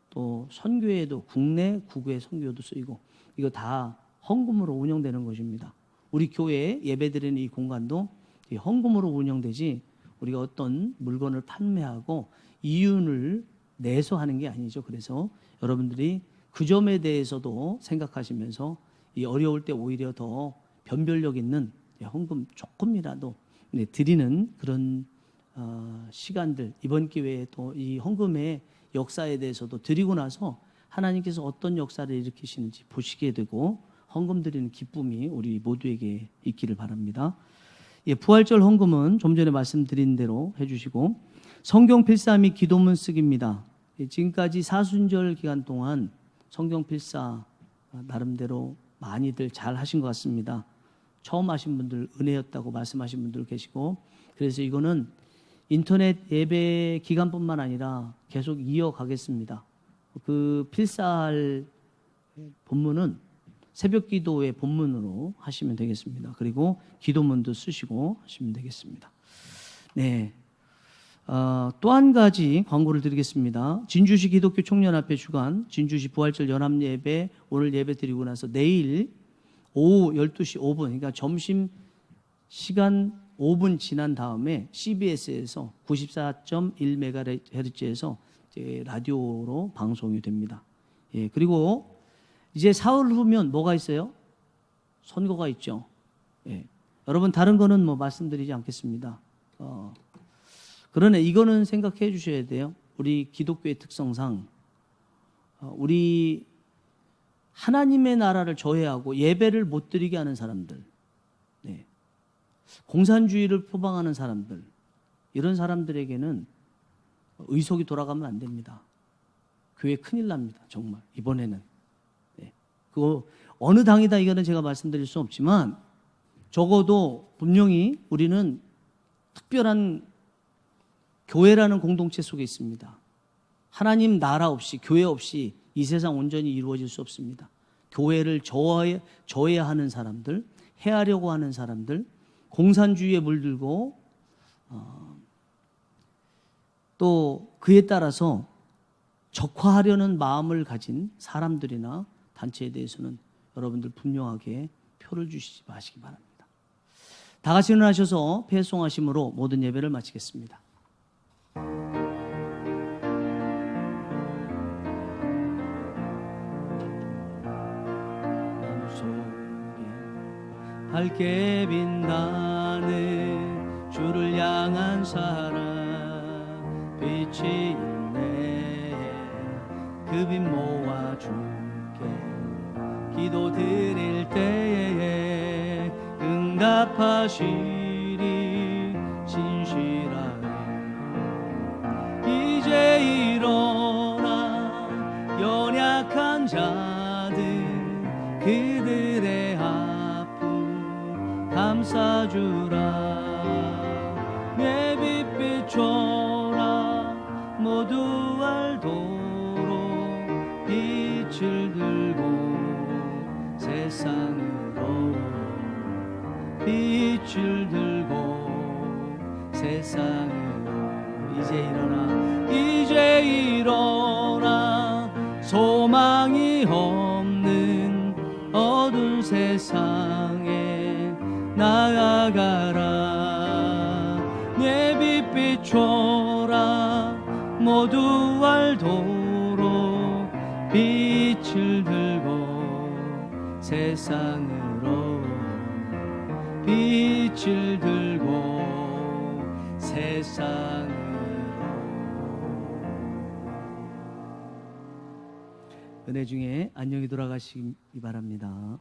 또 선교에도 국내 국외 선교도 쓰이고 이거 다 헌금으로 운영되는 것입니다. 우리 교회에 예배드리는 이 공간도 헌금으로 운영되지 우리가 어떤 물건을 판매하고 이윤을 내서 하는 게 아니죠. 그래서 여러분들이 그 점에 대해서도 생각하시면서 이 어려울 때 오히려 더 변별력 있는 헌금 조금이라도 드리는 그런 시간들 이번 기회에 또 이 헌금의 역사에 대해서도 드리고 나서 하나님께서 어떤 역사를 일으키시는지 보시게 되고 헌금 드리는 기쁨이 우리 모두에게 있기를 바랍니다. 부활절 헌금은 좀 전에 말씀드린 대로 해주시고 성경 필사 및 기도문 쓰기입니다. 지금까지 사순절 기간 동안 성경 필사 나름대로 많이들 잘 하신 것 같습니다. 처음 하신 분들 은혜였다고 말씀하신 분들 계시고 그래서 이거는 인터넷 예배 기간뿐만 아니라 계속 이어가겠습니다. 그 필사할 본문은 새벽 기도의 본문으로 하시면 되겠습니다. 그리고 기도문도 쓰시고 하시면 되겠습니다. 네. 또 한 가지 광고를 드리겠습니다. 진주시 기독교 총연합회 주관 진주시 부활절 연합예배 오늘 예배 드리고 나서 내일 오후 12시 5분 그러니까 점심 시간 5분 지난 다음에 CBS에서 94.1MHz에서 라디오로 방송이 됩니다. 예, 그리고 이제 사흘 후면 뭐가 있어요? 선거가 있죠. 예. 여러분 다른 거는 뭐 말씀드리지 않겠습니다. 그러나 이거는 생각해 주셔야 돼요. 우리 기독교의 특성상 우리 하나님의 나라를 저해하고 예배를 못 드리게 하는 사람들, 네. 공산주의를 표방하는 사람들, 이런 사람들에게는 의석이 돌아가면 안 됩니다. 교회 큰일 납니다. 정말 이번에는. 네. 그거 어느 당이다 이거는 제가 말씀드릴 수 없지만 적어도 분명히 우리는 특별한 교회라는 공동체 속에 있습니다. 하나님 나라 없이, 교회 없이 이 세상 온전히 이루어질 수 없습니다. 교회를 저해하는 사람들, 해하려고 하는 사람들, 공산주의에 물들고 또 그에 따라서 적화하려는 마음을 가진 사람들이나 단체에 대해서는 여러분들 분명하게 표를 주시지 마시기 바랍니다. 다 같이 일어나셔서 패송하심으로 모든 예배를 마치겠습니다. 밝게 빛나는 주를 향한 사랑 빛이 있네. 그 빛 모아 주께 기도 드릴 때에 응답하시리 신실하게. 이제 일어나 연약한 자들 그들의 감싸주라. 내 빛 비춰라. 모두 알도록 빛을 들고 세상으로 빛을 들고 세상으로. 이제 일어나 소망이 없는 어두운 세상에 나아가라. 내 빛 비춰라. 모두 알도록 빛을 들고 세상으로 빛을 들고 세상으로. 은혜 중에 안녕히 돌아가시기 바랍니다.